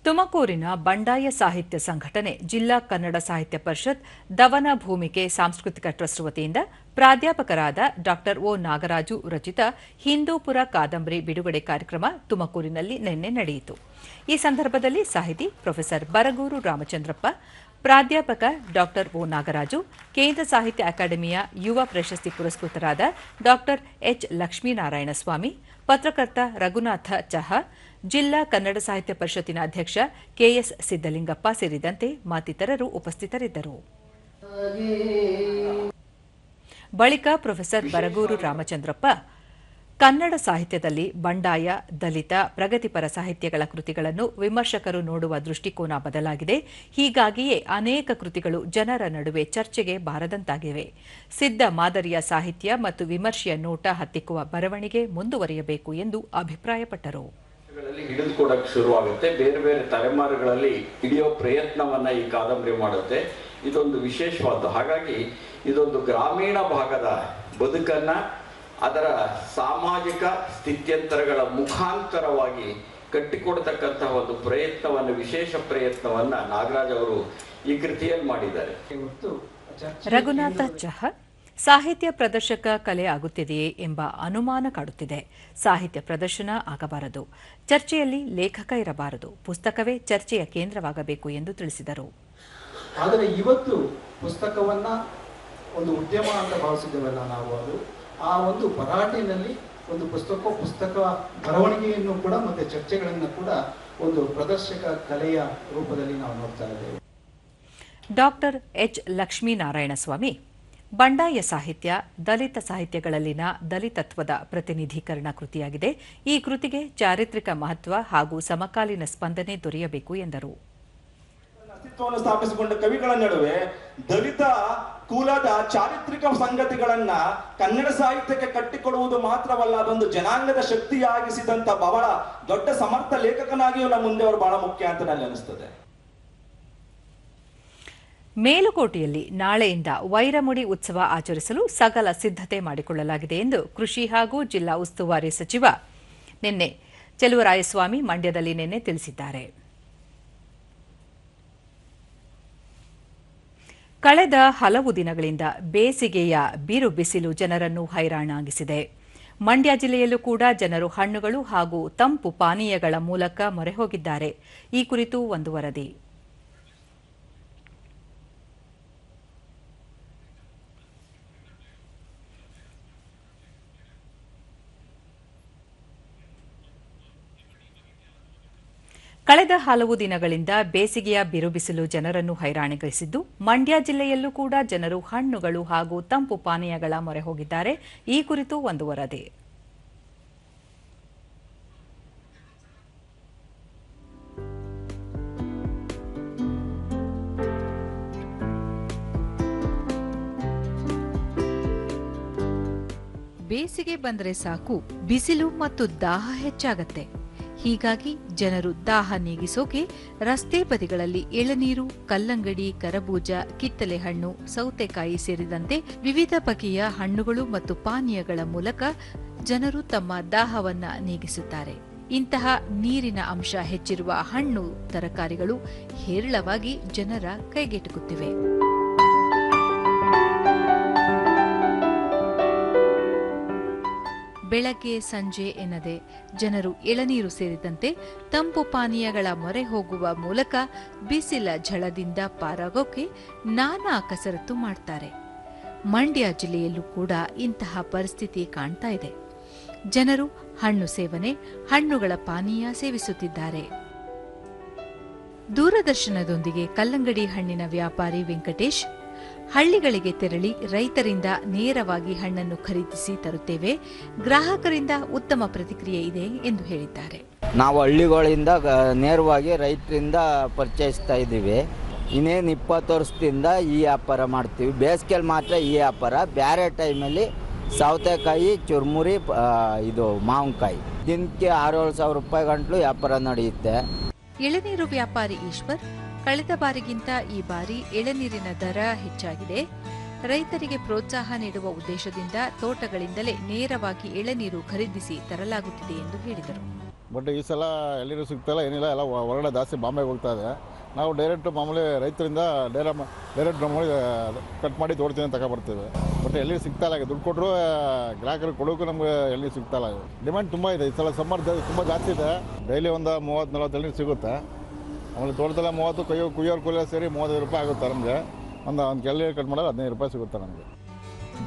ತುಮಕೂರಿನ ಬಂಡಾಯ ಸಾಹಿತ್ಯ ಸಂಘಟನೆ, ಜಿಲ್ಲಾ ಕನ್ನಡ ಸಾಹಿತ್ಯ ಪರಿಷತ್, ದವನ ಭೂಮಿಕೆ ಸಾಂಸ್ಕೃತಿಕ ಟ್ರಸ್ಟ್ ವತಿಯಿಂದ ಪ್ರಾಧ್ಯಾಪಕರಾದ ಡಾ ಒ ನಾಗರಾಜು ರಚಿತ ಹಿಂದೂಪುರ ಕಾದಂಬರಿ ಬಿಡುಗಡೆ ಕಾರ್ಯಕ್ರಮ ತುಮಕೂರಿನಲ್ಲಿ ನಿನ್ನೆ ನಡೆಯಿತು. ಈ ಸಂದರ್ಭದಲ್ಲಿ ಸಾಹಿತಿ ಪ್ರೊಫೆಸರ್ ಬರಗೂರು ರಾಮಚಂದ್ರಪ್ಪ, ಪ್ರಾಧ್ಯಾಪಕ ಡಾ ಒ ನಾಗರಾಜು, ಕೇಂದ್ರ ಸಾಹಿತ್ಯ ಅಕಾಡೆಮಿಯ ಯುವ ಪ್ರಶಸ್ತಿ ಪುರಸ್ಕೃತರಾದ ಡಾ ಎಚ್ ಲಕ್ಷ್ಮೀನಾರಾಯಣಸ್ವಾಮಿ, ಪತ್ರಕರ್ತ ರಘುನಾಥ ಚಹಾ, ಜಿಲ್ಲಾ ಕನ್ನಡ ಸಾಹಿತ್ಯ ಪರಿಷತ್ತಿನ ಅಧ್ಯಕ್ಷ ಕೆಎಸ್ ಸಿದ್ದಲಿಂಗಪ್ಪ ಸೇರಿದಂತೆ ಮತ್ತಿತರರು ಉಪಸ್ಥಿತರಿದ್ದರು. ಬಳಿಕ ಪ್ರೊಫೆಸರ್ ಬರಗೂರು ರಾಮಚಂದ್ರಪ್ಪ ಕನ್ನಡ ಸಾಹಿತ್ಯದಲ್ಲಿ ಬಂಡಾಯ, ದಲಿತ, ಪ್ರಗತಿಪರ ಸಾಹಿತ್ಯಗಳ ಕೃತಿಗಳನ್ನು ವಿಮರ್ಶಕರು ನೋಡುವ ದೃಷ್ಟಿಕೋನ ಬದಲಾಗಿದೆ. ಹೀಗಾಗಿಯೇ ಅನೇಕ ಕೃತಿಗಳು ಜನರ ನಡುವೆ ಚರ್ಚೆಗೆ ಬಾರದಂತಾಗಿವೆ. ಸಿದ್ಧ ಮಾದರಿಯ ಸಾಹಿತ್ಯ ಮತ್ತು ವಿಮರ್ಶೆಯ ನೋಟ ಹತ್ತಿಕ್ಕುವ ಬರವಣಿಗೆ ಮುಂದುವರಿಯಬೇಕು ಎಂದು ಅಭಿಪ್ರಾಯಪಟ್ಟರು. ಹಿಡಿದುಕೊಡಕ್ಕೆ ಶುರುವಾಗುತ್ತೆ. ಬೇರೆ ಬೇರೆ ತಲೆಮಾರುಗಳಲ್ಲಿ ಹಿಡಿಯೋ ಪ್ರಯತ್ನವನ್ನ ಈ ಕಾದಂಬರಿ ಮಾಡುತ್ತೆ. ಇದೊಂದು ವಿಶೇಷವಾದ್ದು. ಹಾಗಾಗಿ ಇದೊಂದು ಗ್ರಾಮೀಣ ಭಾಗದ ಬದುಕನ್ನ ಅದರ ಸಾಮಾಜಿಕ ಸ್ಥಿತ್ಯಂತರಗಳ ಮುಖಾಂತರವಾಗಿ ಕಟ್ಟಿಕೊಡ್ತಕ್ಕಂತಹ ಒಂದು ಪ್ರಯತ್ನವನ್ನು, ವಿಶೇಷ ಪ್ರಯತ್ನವನ್ನ ನಾಗರಾಜ್ ಅವರು ಈ ಕೃತಿಯಲ್ಲಿ ಮಾಡಿದ್ದಾರೆ. ರಘುನಾಥ ಚಹಾ, ಸಾಹಿತ್ಯ ಪ್ರದರ್ಶಕ ಕಲೆ ಆಗುತ್ತಿದೆಯೇ ಎಂಬ ಅನುಮಾನ ಕಾಡುತ್ತಿದೆ. ಸಾಹಿತ್ಯ ಪ್ರದರ್ಶನ ಆಗಬಾರದು, ಚರ್ಚೆಯಲ್ಲಿ ಲೇಖಕ ಇರಬಾರದು, ಪುಸ್ತಕವೇ ಚರ್ಚೆಯ ಕೇಂದ್ರವಾಗಬೇಕು ಎಂದು ತಿಳಿಸಿದರು. ಆದರೆ ಇವತ್ತು ಪುಸ್ತಕವನ್ನ ಒಂದು ಉದ್ಯಮ ಅಂತ ಭಾವಿಸಿದ್ದೇವಲ್ಲ ನಾವು, ಅದು ಆ ಒಂದು ಭರಾಟೆಯಲ್ಲಿ ಒಂದು ಪುಸ್ತಕ ಬರವಣಿಗೆಯನ್ನು ಕೂಡ ಮತ್ತೆ ಚರ್ಚೆಗಳನ್ನು ಕೂಡ ಒಂದು ಪ್ರದರ್ಶಕ ಕಲೆಯ ರೂಪದಲ್ಲಿ ನಾವು ನೋಡ್ತಾ ಇದ್ದೇವೆ. ಡಾಕ್ಟರ್ ಎಚ್ ಲಕ್ಷ್ಮೀನಾರಾಯಣಸ್ವಾಮಿ, ಬಂಡಾಯ ಸಾಹಿತ್ಯ ದಲಿತ ಸಾಹಿತ್ಯಗಳಲ್ಲಿನ ದಲಿತತ್ವದ ಪ್ರತಿನಿಧೀಕರಣ ಕೃತಿಯಾಗಿದೆ. ಈ ಕೃತಿಗೆ ಚಾರಿತ್ರಿಕ ಮಹತ್ವ ಹಾಗೂ ಸಮಕಾಲೀನ ಸ್ಪಂದನೆ ದೊರೆಯಬೇಕು ಎಂದರು. ಅಸ್ತಿತ್ವವನ್ನು ಸ್ಥಾಪಿಸಿಕೊಂಡ ಕವಿಗಳ ನಡುವೆ ದಲಿತ ಕುಲದ ಚಾರಿತ್ರಿಕ ಸಂಗತಿಗಳನ್ನ ಕನ್ನಡ ಸಾಹಿತ್ಯಕ್ಕೆ ಕಟ್ಟಿಕೊಡುವುದು ಮಾತ್ರವಲ್ಲ, ಅದೊಂದು ಜನಾಂಗದ ಶಕ್ತಿಯಾಗಿಸಿದಂತ ಬಹಳ ದೊಡ್ಡ ಸಮರ್ಥ ಲೇಖಕನಾಗಿಯೂ ನಮ್ಮ ಮುಂದೆ ಅವರು ಬಹಳ ಮುಖ್ಯ ಅಂತ ನನಗೆ ಅನಿಸ್ತದೆ. ಮೇಲುಕೋಟೆಯಲ್ಲಿ ನಾಳೆಯಿಂದ ವೈರಮುಡಿ ಉತ್ಸವ ಆಚರಿಸಲು ಸಕಲ ಸಿದ್ಧತೆ ಮಾಡಿಕೊಳ್ಳಲಾಗಿದೆ ಎಂದು ಕೃಷಿ ಹಾಗೂ ಜಿಲ್ಲಾ ಉಸ್ತುವಾರಿ ಸಚಿವ ಚೆಲುವರಾಯಸ್ವಾಮಿ ಮಂಡ್ಯದಲ್ಲಿ ನಿನ್ನೆ ತಿಳಿಸಿದ್ದಾರೆ. ಕಳೆದ ಹಲವು ದಿನಗಳಿಂದ ಬೇಸಿಗೆಯ ಬಿರು ಬಿಸಿಲು ಜನರನ್ನು ಹೈರಾಣಾಗಿಸಿದೆ. ಮಂಡ್ಯ ಜಿಲ್ಲೆಯಲ್ಲೂ ಕೂಡ ಜನರು ಹಣ್ಣುಗಳು ಹಾಗೂ ತಂಪು ಪಾನೀಯಗಳ ಮೂಲಕ ಮೊರೆ ಹೋಗಿದ್ದಾರೆ. ಈ ಕುರಿತು ಒಂದು ವರದಿ. ಕಳೆದ ಹಲವು ದಿನಗಳಿಂದ ಬೇಸಿಗೆಯ ಬಿರುಬಿಸಿಲು ಜನರನ್ನು ಹೈರಾಣಿಗೊಳಿಸಿದ್ದು, ಮಂಡ್ಯ ಜಿಲ್ಲೆಯಲ್ಲೂ ಕೂಡ ಜನರು ಹಣ್ಣುಗಳು ಹಾಗೂ ತಂಪು ಪಾನೀಯಗಳ ಮೊರೆ ಹೋಗಿದ್ದಾರೆ. ಈ ಕುರಿತು ಒಂದು ವರದಿ. ಬೇಸಿಗೆ ಬಂದರೆ ಸಾಕು ಬಿಸಿಲು ಮತ್ತು ದಾಹ ಹೆಚ್ಚಾಗತ್ತೆ. ಹೀಗಾಗಿ ಜನರು ದಾಹ ನೀಗಿಸೋಕೆ ರಸ್ತೆ ಬದಿಗಳಲ್ಲಿ ಎಳನೀರು, ಕಲ್ಲಂಗಡಿ, ಕರಬೂಜ, ಕಿತ್ತಲೆ ಹಣ್ಣು, ಸೌತೆಕಾಯಿ ಸೇರಿದಂತೆ ವಿವಿಧ ಬಗೆಯ ಹಣ್ಣುಗಳು ಮತ್ತು ಪಾನೀಯಗಳ ಮೂಲಕ ಜನರು ತಮ್ಮ ದಾಹವನ್ನ ನೀಗಿಸುತ್ತಾರೆ. ಇಂತಹ ನೀರಿನ ಅಂಶ ಹೆಚ್ಚಿರುವ ಹಣ್ಣು ತರಕಾರಿಗಳು ಹೇರಳವಾಗಿ ಜನರ ಕೈಗೆಟುಕುತ್ತಿವೆ. ಬೆಳಗ್ಗೆ ಸಂಜೆ ಎನ್ನದೆ ಜನರು ಎಳನೀರು ಸೇರಿದಂತೆ ತಂಪು ಪಾನೀಯಗಳ ಮೊರೆ ಹೋಗುವ ಮೂಲಕ ಬಿಸಿಲ ಝಳದಿಂದ ಪಾರಾಗೋಕೆ ನಾನಾ ಕಸರತ್ತು ಮಾಡ್ತಾರೆ. ಮಂಡ್ಯ ಜಿಲ್ಲೆಯಲ್ಲೂ ಕೂಡ ಇಂತಹ ಪರಿಸ್ಥಿತಿ ಕಾಣ್ತಾ ಇದೆ. ಜನರು ಹಣ್ಣು ಸೇವನೆ, ಹಣ್ಣುಗಳ ಪಾನೀಯ ಸೇವಿಸುತ್ತಿದ್ದಾರೆ. ದೂರದರ್ಶನದೊಂದಿಗೆ ಕಲ್ಲಂಗಡಿ ಹಣ್ಣಿನ ವ್ಯಾಪಾರಿ ವೆಂಕಟೇಶ್, ಹಳ್ಳಿಗಳಿಗೆ ತೆರಳಿ ರೈತರಿಂದ ನೇರವಾಗಿ ಹಣ್ಣನ್ನು ಖರೀದಿಸಿ ತರುತ್ತೇವೆ, ಗ್ರಾಹಕರಿಂದ ಉತ್ತಮ ಪ್ರತಿಕ್ರಿಯೆ ಇದೆ ಎಂದು ಹೇಳಿದ್ದಾರೆ. ನಾವು ಹಳ್ಳಿಗಳಿಂದ ನೇರವಾಗಿ ರೈತರಿಂದ ಪರಿಚಯಿಸ್ತಾ ಇದ್ದೀವಿ. ಇನ್ನೇನು 20 ವರ್ಷದಿಂದ ಈ ವ್ಯಾಪಾರ ಮಾಡ್ತೀವಿ. ಬೇಸಿಗೆಯಲ್ಲಿ ಮಾತ್ರ ಈ ವ್ಯಾಪಾರ. ಬೇರೆ ಟೈಮಲ್ಲಿ ಸೌತೆಕಾಯಿ, ಚುರುಮುರಿ, ಇದು ಮಾವಿನಕಾಯಿ ದಿನಕ್ಕೆ 6-7 ಸಾವಿರ ರೂಪಾಯಿ ಗಂಟಲು ವ್ಯಾಪಾರ ನಡೆಯುತ್ತೆ. ಎಳನೀರು ವ್ಯಾಪಾರಿ ಈಶ್ವರ್, ಕಳೆದ ಬಾರಿಗಿಂತ ಈ ಬಾರಿ ಎಳನೀರಿನ ದರ ಹೆಚ್ಚಾಗಿದೆ. ರೈತರಿಗೆ ಪ್ರೋತ್ಸಾಹ ನೀಡುವ ಉದ್ದೇಶದಿಂದ ತೋಟಗಳಿಂದಲೇ ನೇರವಾಗಿ ಎಳನೀರು ಖರೀದಿಸಿ ತರಲಾಗುತ್ತಿದೆ ಎಂದು ಹೇಳಿದರು. ಬಟ್ ಈ ಸಲ ಎಳನೀರು ಸಿಗ್ತಾಯಿಲ್ಲ, ಏನಿಲ್ಲ, ಎಲ್ಲ ಹೊರಗಡೆ ಜಾಸ್ತಿ ಬಾಂಬೆಗೆ ಹೋಗ್ತಾ ಇದೆ. ನಾವು ಡೈರೆಕ್ಟ್ ಮಾಮೂಲಿ ರೈತರಿಂದ ಡೈರೆಕ್ಟ್ ಮಾಮೂಲಿ ಕಟ್ ಮಾಡಿ ತೋಟದಿಂದ ತಗೊಬರ್ತೀವಿ. ಬಟ್ ಎಳನೀರು ಸಿಗ್ತಾಯಿಲ್ಲ. ದುಡ್ಡು ಕೊಟ್ಟರು ಗ್ರಾಹಕರಿಗೆ ಕೊಡೋಕ್ಕೂ ನಮಗೆ ಎಳನೀರು ಸಿಗ್ತಾಯಿಲ್ಲ. ಡಿಮ್ಯಾಂಡ್ ತುಂಬ ಇದೆ. ಈ ಸಲ ಸಮ್ಮರ್ ತುಂಬ ಜಾಸ್ತಿ ಇದೆ. ಡೈಲಿ ಒಂದು 30-40 ಎಳನೀರು ಸಿಗುತ್ತೆ. ಆಮೇಲೆ ತೋಟದಲ್ಲ 30 ಕುಯ್ಯೋರು ಕೂಲಿ ಸೇರಿ 35 ರೂಪಾಯಿ ಆಗುತ್ತೆ ನಮಗೆ. ಒಂದು ಎಳನೀರು ಕಟ್ ಮಾಡೋದು 15 ರೂಪಾಯಿ ಸಿಗುತ್ತೆ ನಮಗೆ.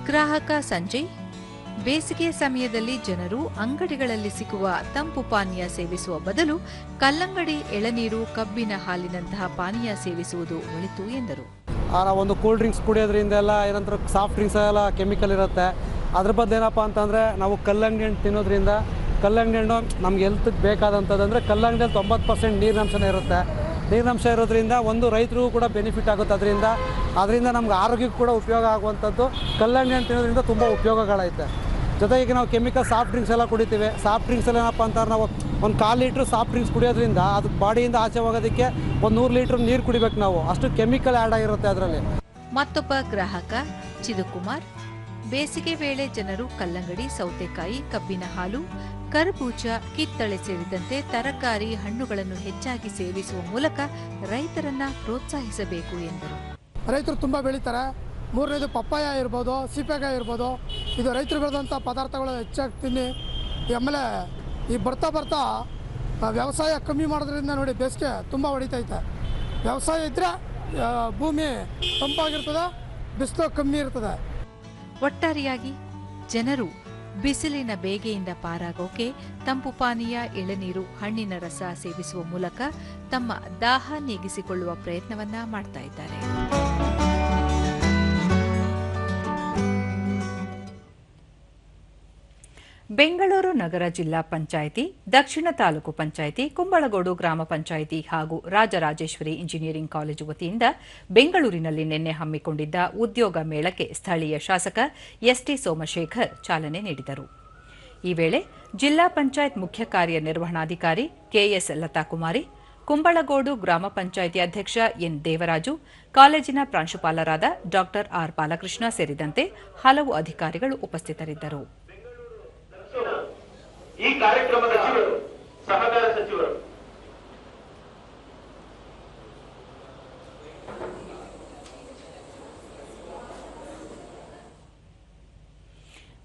ಗ್ರಾಹಕ ಸಂಜಯ್, ಬೇಸಿಗೆ ಸಮಯದಲ್ಲಿ ಜನರು ಅಂಗಡಿಗಳಲ್ಲಿ ಸಿಗುವ ತಂಪು ಪಾನೀಯ ಸೇವಿಸುವ ಬದಲು ಕಲ್ಲಂಗಡಿ, ಎಳನೀರು, ಕಬ್ಬಿನ ಹಾಲಿನಂತಹ ಪಾನೀಯ ಸೇವಿಸುವುದು ಒಳಿತು ಎಂದರು. ಒಂದು ಕೂಲ್ ಡ್ರಿಂಕ್ಸ್ ಕುಡಿಯೋದ್ರಿಂದ ಎಲ್ಲ ಏನಂದ್ರೆ ಸಾಫ್ಟ್ ಡ್ರಿಂಕ್ಸ್ ಎಲ್ಲ ಕೆಮಿಕಲ್ ಇರುತ್ತೆ. ಅದ್ರ ಬದಲು ಏನಪ್ಪ ಅಂತಂದರೆ ನಾವು ಕಲ್ಲಂಗಡಿ ಹಣ್ಣು ತಿನ್ನೋದ್ರಿಂದ, ಕಲ್ಲಂಗಡಿ ಹಣ್ಣು ನಮ್ಗೆ ಹೆಲ್ತ್ಗೆ ಬೇಕಾದಂಥದ್ದಂದರೆ ಕಲ್ಲಂಗಡಿಯಲ್ಲಿ 90% ನೀರಿನಂಶನೇ ಇರುತ್ತೆ. ನೀರಿನಂಶ ಇರೋದ್ರಿಂದ ಒಂದು ರೈತರಿಗೂ ಕೂಡ ಬೆನಿಫಿಟ್ ಆಗುತ್ತೆ. ಅದರಿಂದ ನಮ್ಗೆ ಆರೋಗ್ಯಕ್ಕೂ ಕೂಡ ಉಪಯೋಗ ಆಗುವಂಥದ್ದು. ಕಲ್ಲಂಗಡಿ ಹಣ್ಣು ತಿನ್ನೋದ್ರಿಂದ ತುಂಬ ಉಪಯೋಗಗಳೈತೆ. ಜೊತೆಗೆ ನಾವು ಕೆಮಿಕಲ್ ಸಾಫ್ಟ್ ಡ್ರಿಂಕ್ಸ್ ಎಲ್ಲ ಕುಡಿತೀವಿ. ಸಾಫ್ಟ್ ಡ್ರಿಂಕ್ಸಲ್ಲಿ ಏನಪ್ಪ ಅಂತಾರೆ, ನಾವು ಒಂದು 1/4 ಲೀಟ್ರ್ ಸಾಫ್ಟ್ ಡ್ರಿಂಕ್ಸ್ ಕುಡಿಯೋದ್ರಿಂದ ಅದು ಬಾಡಿಯಿಂದ ಆಚೆ ಹೋಗೋದಕ್ಕೆ ಒಂದು 100 ಲೀಟ್ರ್ ನೀರು ಕುಡಿಬೇಕು ನಾವು. ಅಷ್ಟು ಕೆಮಿಕಲ್ ಆ್ಯಡ್ ಆಗಿರುತ್ತೆ ಅದರಲ್ಲಿ. ಮತ್ತೊಬ್ಬ ಗ್ರಾಹಕ ಚಿದುಕುಮಾರ್, ಬೇಸಿಗೆ ವೇಳೆ ಜನರು ಕಲ್ಲಂಗಡಿ, ಸೌತೆಕಾಯಿ, ಕಬ್ಬಿನ ಹಾಲು, ಕರಬೂಜ, ಕಿತ್ತಳೆ ಸೇರಿದಂತೆ ತರಕಾರಿ, ಹಣ್ಣುಗಳನ್ನು ಹೆಚ್ಚಾಗಿ ಸೇವಿಸುವ ಮೂಲಕ ರೈತರನ್ನ ಪ್ರೋತ್ಸಾಹಿಸಬೇಕು ಎಂದರು. ರೈತರು ತುಂಬ ಬೆಳೀತಾರೆ. 3ನೇದು ಪಪ್ಪಾಯ ಇರ್ಬೋದು, ಸೀಬೆಕಾಯಿ ಇರ್ಬೋದು. ಇದು ರೈತರು ಬೆಳೆದಂಥ ಪದಾರ್ಥಗಳು ಹೆಚ್ಚಾಗಿ ತಿನ್ನಿ. ಆಮೇಲೆ ಈ ಬರ್ತಾ ವ್ಯವಸಾಯ ಕಮ್ಮಿ ಮಾಡೋದ್ರಿಂದ ನೋಡಿ ಬೇಸಿಗೆ ತುಂಬ ಹೊಡಿತೈತೆ. ವ್ಯವಸಾಯ ಇದ್ದರೆ ಭೂಮಿ ತಂಪಾಗಿರ್ತದೆ, ಬಿಸಿಲು ಕಮ್ಮಿ ಇರ್ತದೆ. ಒಟ್ಟಾರೆಯಾಗಿ ಜನರು ಬಿಸಿಲಿನ ಬೇಗೆಯಿಂದ ಪಾರಾಗೋಕೆ ತಂಪು ಪಾನೀಯ, ಎಳನೀರು, ಹಣ್ಣಿನ ರಸ ಸೇವಿಸುವ ಮೂಲಕ ತಮ್ಮ ದಾಹ ನೀಗಿಸಿಕೊಳ್ಳುವ ಪ್ರಯತ್ನವನ್ನ ಮಾಡ್ತಾ ಇದ್ದಾರೆ. ಬೆಂಗಳೂರು ನಗರ ಜಿಲ್ಲಾ ಪಂಚಾಯಿತಿ, ದಕ್ಷಿಣ ತಾಲೂಕು ಪಂಚಾಯಿತಿ, ಕುಂಬಳಗೋಡು ಗ್ರಾಮ ಪಂಚಾಯಿತಿ ಹಾಗೂ ರಾಜರಾಜೇಶ್ವರಿ ಇಂಜಿನಿಯರಿಂಗ್ ಕಾಲೇಜು ವತಿಯಿಂದ ಬೆಂಗಳೂರಿನಲ್ಲಿ ನಿನ್ನೆ ಹಮ್ಮಿಕೊಂಡಿದ್ದ ಉದ್ಯೋಗ ಮೇಳಕ್ಕೆ ಸ್ಥಳೀಯ ಶಾಸಕ ಎಸ್ಟಿ ಸೋಮಶೇಖರ್ ಚಾಲನೆ ನೀಡಿದರು. ಈ ವೇಳೆ ಜಿಲ್ಲಾ ಪಂಚಾಯತ್ ಮುಖ್ಯ ಕಾರ್ಯನಿರ್ವಹಣಾಧಿಕಾರಿ ಕೆಎಸ್ ಲತಾಕುಮಾರಿ, ಕುಂಬಳಗೋಡು ಗ್ರಾಮ ಪಂಚಾಯಿತಿ ಅಧ್ಯಕ್ಷ ಎನ್ ದೇವರಾಜು, ಕಾಲೇಜಿನ ಪ್ರಾಂಶುಪಾಲರಾದ ಡಾ ಆರ್ ಬಾಲಕೃಷ್ಣ ಸೇರಿದಂತೆ ಹಲವು ಅಧಿಕಾರಿಗಳು ಉಪಸ್ಥಿತರಿದ್ದರು. ಈ ಕಾರ್ಯಕ್ರಮದ ಸಹಕಾರ ಸಚಿವರು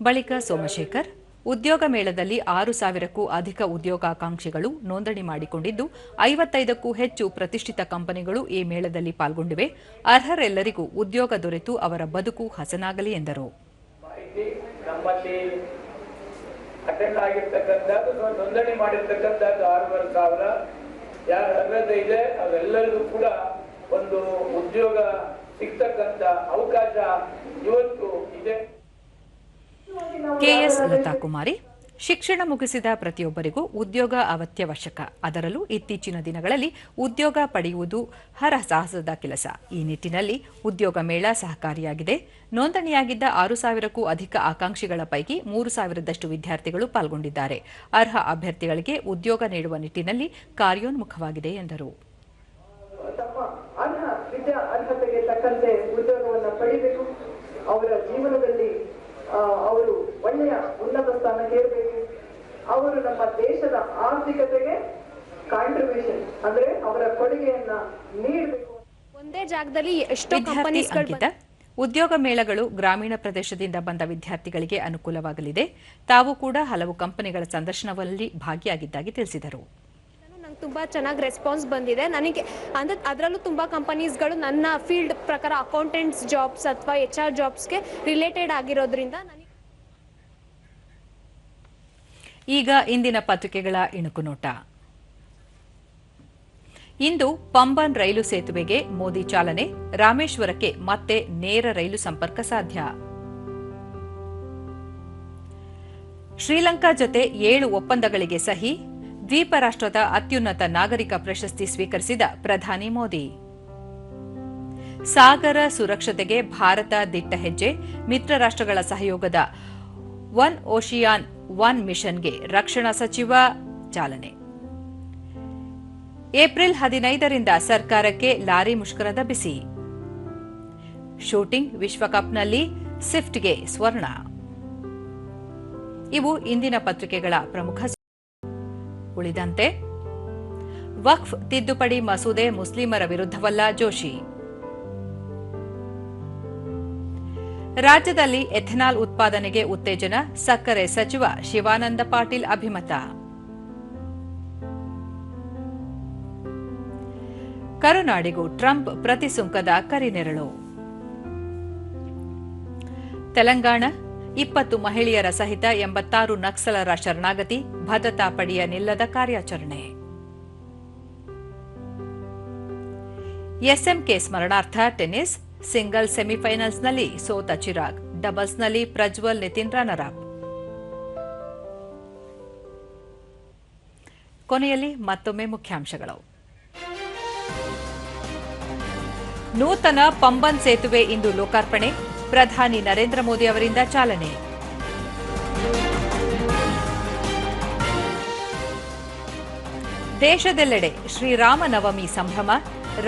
ಬಳಿಕ ಸೋಮಶೇಖರ್, ಉದ್ಯೋಗ ಮೇಳದಲ್ಲಿ 6,000ಕ್ಕೂ ಅಧಿಕ ಉದ್ಯೋಗಾಕಾಂಕ್ಷಿಗಳು ನೋಂದಣಿ ಮಾಡಿಕೊಂಡಿದ್ದು 55ಕ್ಕೂ ಹೆಚ್ಚು ಪ್ರತಿಷ್ಠಿತ ಕಂಪನಿಗಳು ಈ ಮೇಳದಲ್ಲಿ ಪಾಲ್ಗೊಂಡಿವೆ. ಅರ್ಹರೆಲ್ಲರಿಗೂ ಉದ್ಯೋಗ ದೊರೆತು ಅವರ ಬದುಕು ಹಸನಾಗಲಿ ಎಂದರು. ನಮ್ಮಲ್ಲಿ ಅಟೆಂಡ್ ಆಗಿರ್ತಕ್ಕಂಥದ್ದು ನೋಂದಣಿ ಮಾಡಿರ್ತಕ್ಕಂಥದ್ದು 6,500. ಯಾರ ಅರ್ಹತೆ ಇದೆ ಅವೆಲ್ಲರಿಗೂ ಕೂಡ ಒಂದು ಉದ್ಯೋಗ ಸಿಗ್ತಕ್ಕಂಥ ಅವಕಾಶ ಇವತ್ತು ಇದೆ. ಕೆಎಸ್ ಲತಾ ಕುಮಾರಿ, ಶಿಕ್ಷಣ ಮುಗಿಸಿದ ಪ್ರತಿಯೊಬ್ಬರಿಗೂ ಉದ್ಯೋಗ ಅತ್ಯವಶ್ಯಕ. ಅದರಲ್ಲೂ ಇತ್ತೀಚಿನ ದಿನಗಳಲ್ಲಿ ಉದ್ಯೋಗ ಪಡೆಯುವುದು ಹರಸಾಹಸದ ಕೆಲಸ. ಈ ನಿಟ್ಟಿನಲ್ಲಿ ಉದ್ಯೋಗ ಮೇಳ ಸಹಕಾರಿಯಾಗಿದೆ. ನೋಂದಣಿಯಾಗಿದ್ದ 6,000ಕ್ಕೂ ಅಧಿಕ ಆಕಾಂಕ್ಷಿಗಳ ಪೈಕಿ 3,000ದಷ್ಟು ವಿದ್ಯಾರ್ಥಿಗಳು ಪಾಲ್ಗೊಂಡಿದ್ದಾರೆ. ಅರ್ಹ ಅಭ್ಯರ್ಥಿಗಳಿಗೆ ಉದ್ಯೋಗ ನೀಡುವ ನಿಟ್ಟಿನಲ್ಲಿ ಕಾರ್ಯೋನ್ಮುಖವಾಗಿದೆ ಎಂದರು. ಅರ್ಹತೆಗೆ ತಕ್ಕಂತೆ ಉದ್ಯೋಗವನ್ನು ಪಡೆಯಬೇಕು. ಅವರ ಜೀವನದಲ್ಲಿ ಅವರು ಒಳ್ಳೆಯ ಉನ್ನತ ಸ್ಥಾನಕ್ಕೆ ಇರಬೇಕು. ಅವರು ನಮ್ಮ ದೇಶದ ಆರ್ಥಿಕತೆಗೆ ಕಾಂಟ್ರಿಬ್ಯೂಷನ್ ಅಂದ್ರೆ ಅವರ ಕೊಡುಗೆಯನ್ನ ನೀಡಬೇಕು. ಒಂದೇ ಜಾಗದಲ್ಲಿ ಎಷ್ಟೋ ವಿದ್ಯಾರ್ಥಿ ಅಂಕಿತ, ಉದ್ಯೋಗ ಮೇಳಗಳು ಗ್ರಾಮೀಣ ಪ್ರದೇಶದಿಂದ ಬಂದ ವಿದ್ಯಾರ್ಥಿಗಳಿಗೆ ಅನುಕೂಲವಾಗಲಿದೆ. ತಾವು ಕೂಡ ಹಲವು ಕಂಪನಿಗಳ ಸಂದರ್ಶನದಲ್ಲಿ ಭಾಗಿಯಾಗಿದ್ದಾಗಿ ತಿಳಿಸಿದರು. ತುಂಬಾ ಚೆನ್ನಾಗಿ ರೆಸ್ಪಾನ್ಸ್ ಬಂದಿದೆ ನನಗೆ. ಅದರಲ್ಲೂ ತುಂಬಾ ಕಂಪನೀಸ್ಗಳು ನನ್ನ ಫೀಲ್ಡ್ ಪ್ರಕಾರ ಅಕೌಂಟೆಂಟ್ಸ್ ಜಾಬ್ಸ್ ಅಥವಾ HR ಜಾಬ್ಸ್ಗೆ ರಿಲೇಟೆಡ್ ಆಗಿರೋದ್ರಿಂದ. ಈಗ ಇಂದಿನ ಪತ್ರಿಕೆಗಳ ಇಣುಕು ನೋಟ. ಇಂದು ಪಂಬನ್ ರೈಲು ಸೇತುವೆಗೆ ಮೋದಿ ಚಾಲನೆ. ರಾಮೇಶ್ವರಕ್ಕೆ ಮತ್ತೆ ನೇರ ರೈಲು ಸಂಪರ್ಕ ಸಾಧ್ಯ. ಶ್ರೀಲಂಕಾ ಜೊತೆ 7 ಒಪ್ಪಂದಗಳಿಗೆ ಸಹಿ. ದ್ವೀಪ ರಾಷ್ಟ್ರದ ಅತ್ಯುನ್ನತ ನಾಗರಿಕ ಪ್ರಶಸ್ತಿ ಸ್ವೀಕರಿಸಿದ ಪ್ರಧಾನಿ ಮೋದಿ. ಸಾಗರ ಸುರಕ್ಷತೆಗೆ ಭಾರತ ದಿಟ್ಟ ಹೆಜ್ಜೆ. ಮಿತ್ರ ರಾಷ್ಟ್ರಗಳ ಸಹಯೋಗದ ಒನ್ ಓಷಿಯಾನ್ ಒನ್ ಮಿಷನ್ಗೆ ರಕ್ಷಣಾ ಸಚಿವ ಚಾಲನೆ. ಏಪ್ರಿಲ್ 15ರಿಂದ ಸರ್ಕಾರಕ್ಕೆ ಲಾರಿ ಮುಷ್ಕರದ ಬಿಸಿ. ಶೂಟಿಂಗ್ ವಿಶ್ವಕಪ್ನಲ್ಲಿ ಸ್ವಿಫ್ಟ್ಗೆ ಸ್ವರ್ಣ. ಇವು ಇಂದಿನ ಪತ್ರಿಕೆಗಳ ಪ್ರಮುಖ. ಉಳಿದಂತೆ ವಕ್ಫ್ ತಿದ್ದುಪಡಿ ಮಸೂದೆ ಮುಸ್ಲಿಮರ ವಿರುದ್ಧವಲ್ಲ, ಜೋಶಿ. ರಾಜ್ಯದಲ್ಲಿ ಎಥೆನಾಲ್ ಉತ್ಪಾದನೆಗೆ ಉತ್ತೇಜನ. ಸಕ್ಕರೆ ಸಚಿವ ಶಿವಾನಂದ ಪಾಟೀಲ್ ಅಭಿಮತ. ಕರುನಾಡಿಗೂ ಟ್ರಂಪ್ ಪ್ರತಿ ಸುಂಕದ ಕರಿನೆರಳು. ತೆಲಂಗಾಣ 20 ಮಹಿಳೆಯರ ಸಹಿತ 86 ನಕ್ಸಲರ ಶರಣಾಗತಿ. ಭದ್ರತಾ ಪಡೆಯ ನಿಲ್ಲದ ಕಾರ್ಯಾಚರಣೆ. ಎಸ್ಎಂಕೆ ಸ್ಮರಣಾರ್ಥ ಟೆನ್ನಿಸ್. ಸಿಂಗಲ್ಸ್ ಸೆಮಿಫೈನಲ್ಸ್ನಲ್ಲಿ ಸೋತ ಚಿರಾಗ್. ಡಬಲ್ಸ್ನಲ್ಲಿ ಪ್ರಜ್ವಲ್ ನಿತಿನ್ ರನ್ನರ್ ಅಪ್. ಕೊನೆಯಲ್ಲಿ ಮತ್ತೊಮ್ಮೆ ಮುಖ್ಯಾಂಶಗಳು. ನೂತನ ಪಂಬನ್ ಸೇತುವೆ ಇಂದು ಲೋಕಾರ್ಪಣೆ. ಪ್ರಧಾನಿ ನರೇಂದ್ರ ಮೋದಿ ಅವರಿಂದ ಚಾಲನೆ. ದೇಶದೆಲ್ಲೆಡೆ ಶ್ರೀರಾಮನವಮಿ ಸಂಭ್ರಮ.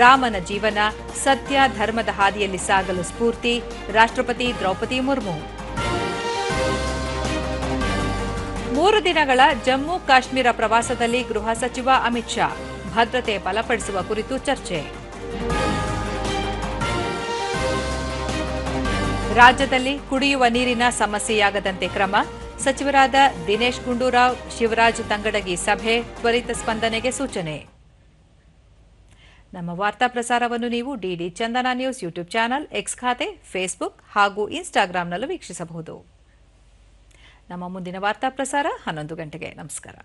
ರಾಮನ ಜೀವನ ಸತ್ಯ ಧರ್ಮದ ಹಾದಿಯಲ್ಲಿ ಸಾಗಲು ಸ್ಫೂರ್ತಿ. ರಾಷ್ಟ್ರಪತಿ ದ್ರೌಪದಿ ಮುರ್ಮು. 3 ದಿನಗಳ ಜಮ್ಮು ಕಾಶ್ಮೀರ ಪ್ರವಾಸದಲ್ಲಿ ಗೃಹ ಸಚಿವ ಅಮಿತ್ ಶಾ. ಭದ್ರತೆ ಬಲಪಡಿಸುವ ಕುರಿತು ಚರ್ಚೆ. ರಾಜ್ಯದಲ್ಲಿ ಕುಡಿಯುವ ನೀರಿನ ಸಮಸ್ಯೆಯಾಗದಂತೆ ಕ್ರಮ. ಸಚಿವರಾದ ದಿನೇಶ್ ಗುಂಡೂರಾವ್, ಶಿವರಾಜ್ ತಂಗಡಗಿ ಸಭೆ. ತ್ವರಿತ ಸ್ಪಂದನೆಗೆ ಸೂಚನೆ. ನಮ್ಮ ವಾರ್ತಾ ಪ್ರಸಾರವನ್ನು ನೀವು ಡಿಡಿ ಚಂದನ ನ್ಯೂಸ್ ಯೂಟ್ಯೂಬ್ ಚಾನೆಲ್, ಎಕ್ಸ್ ಖಾತೆ, ಫೇಸ್ಬುಕ್ ಹಾಗೂ ಇನ್ಸ್ಟಾಗ್ರಾಂನಲ್ಲೂ ವೀಕ್ಷಿಸಬಹುದು. ನಮ್ಮ ಮುಂದಿನ ವಾರ್ತಾ ಪ್ರಸಾರ 11 ಗಂಟೆಗೆ. ನಮಸ್ಕಾರ.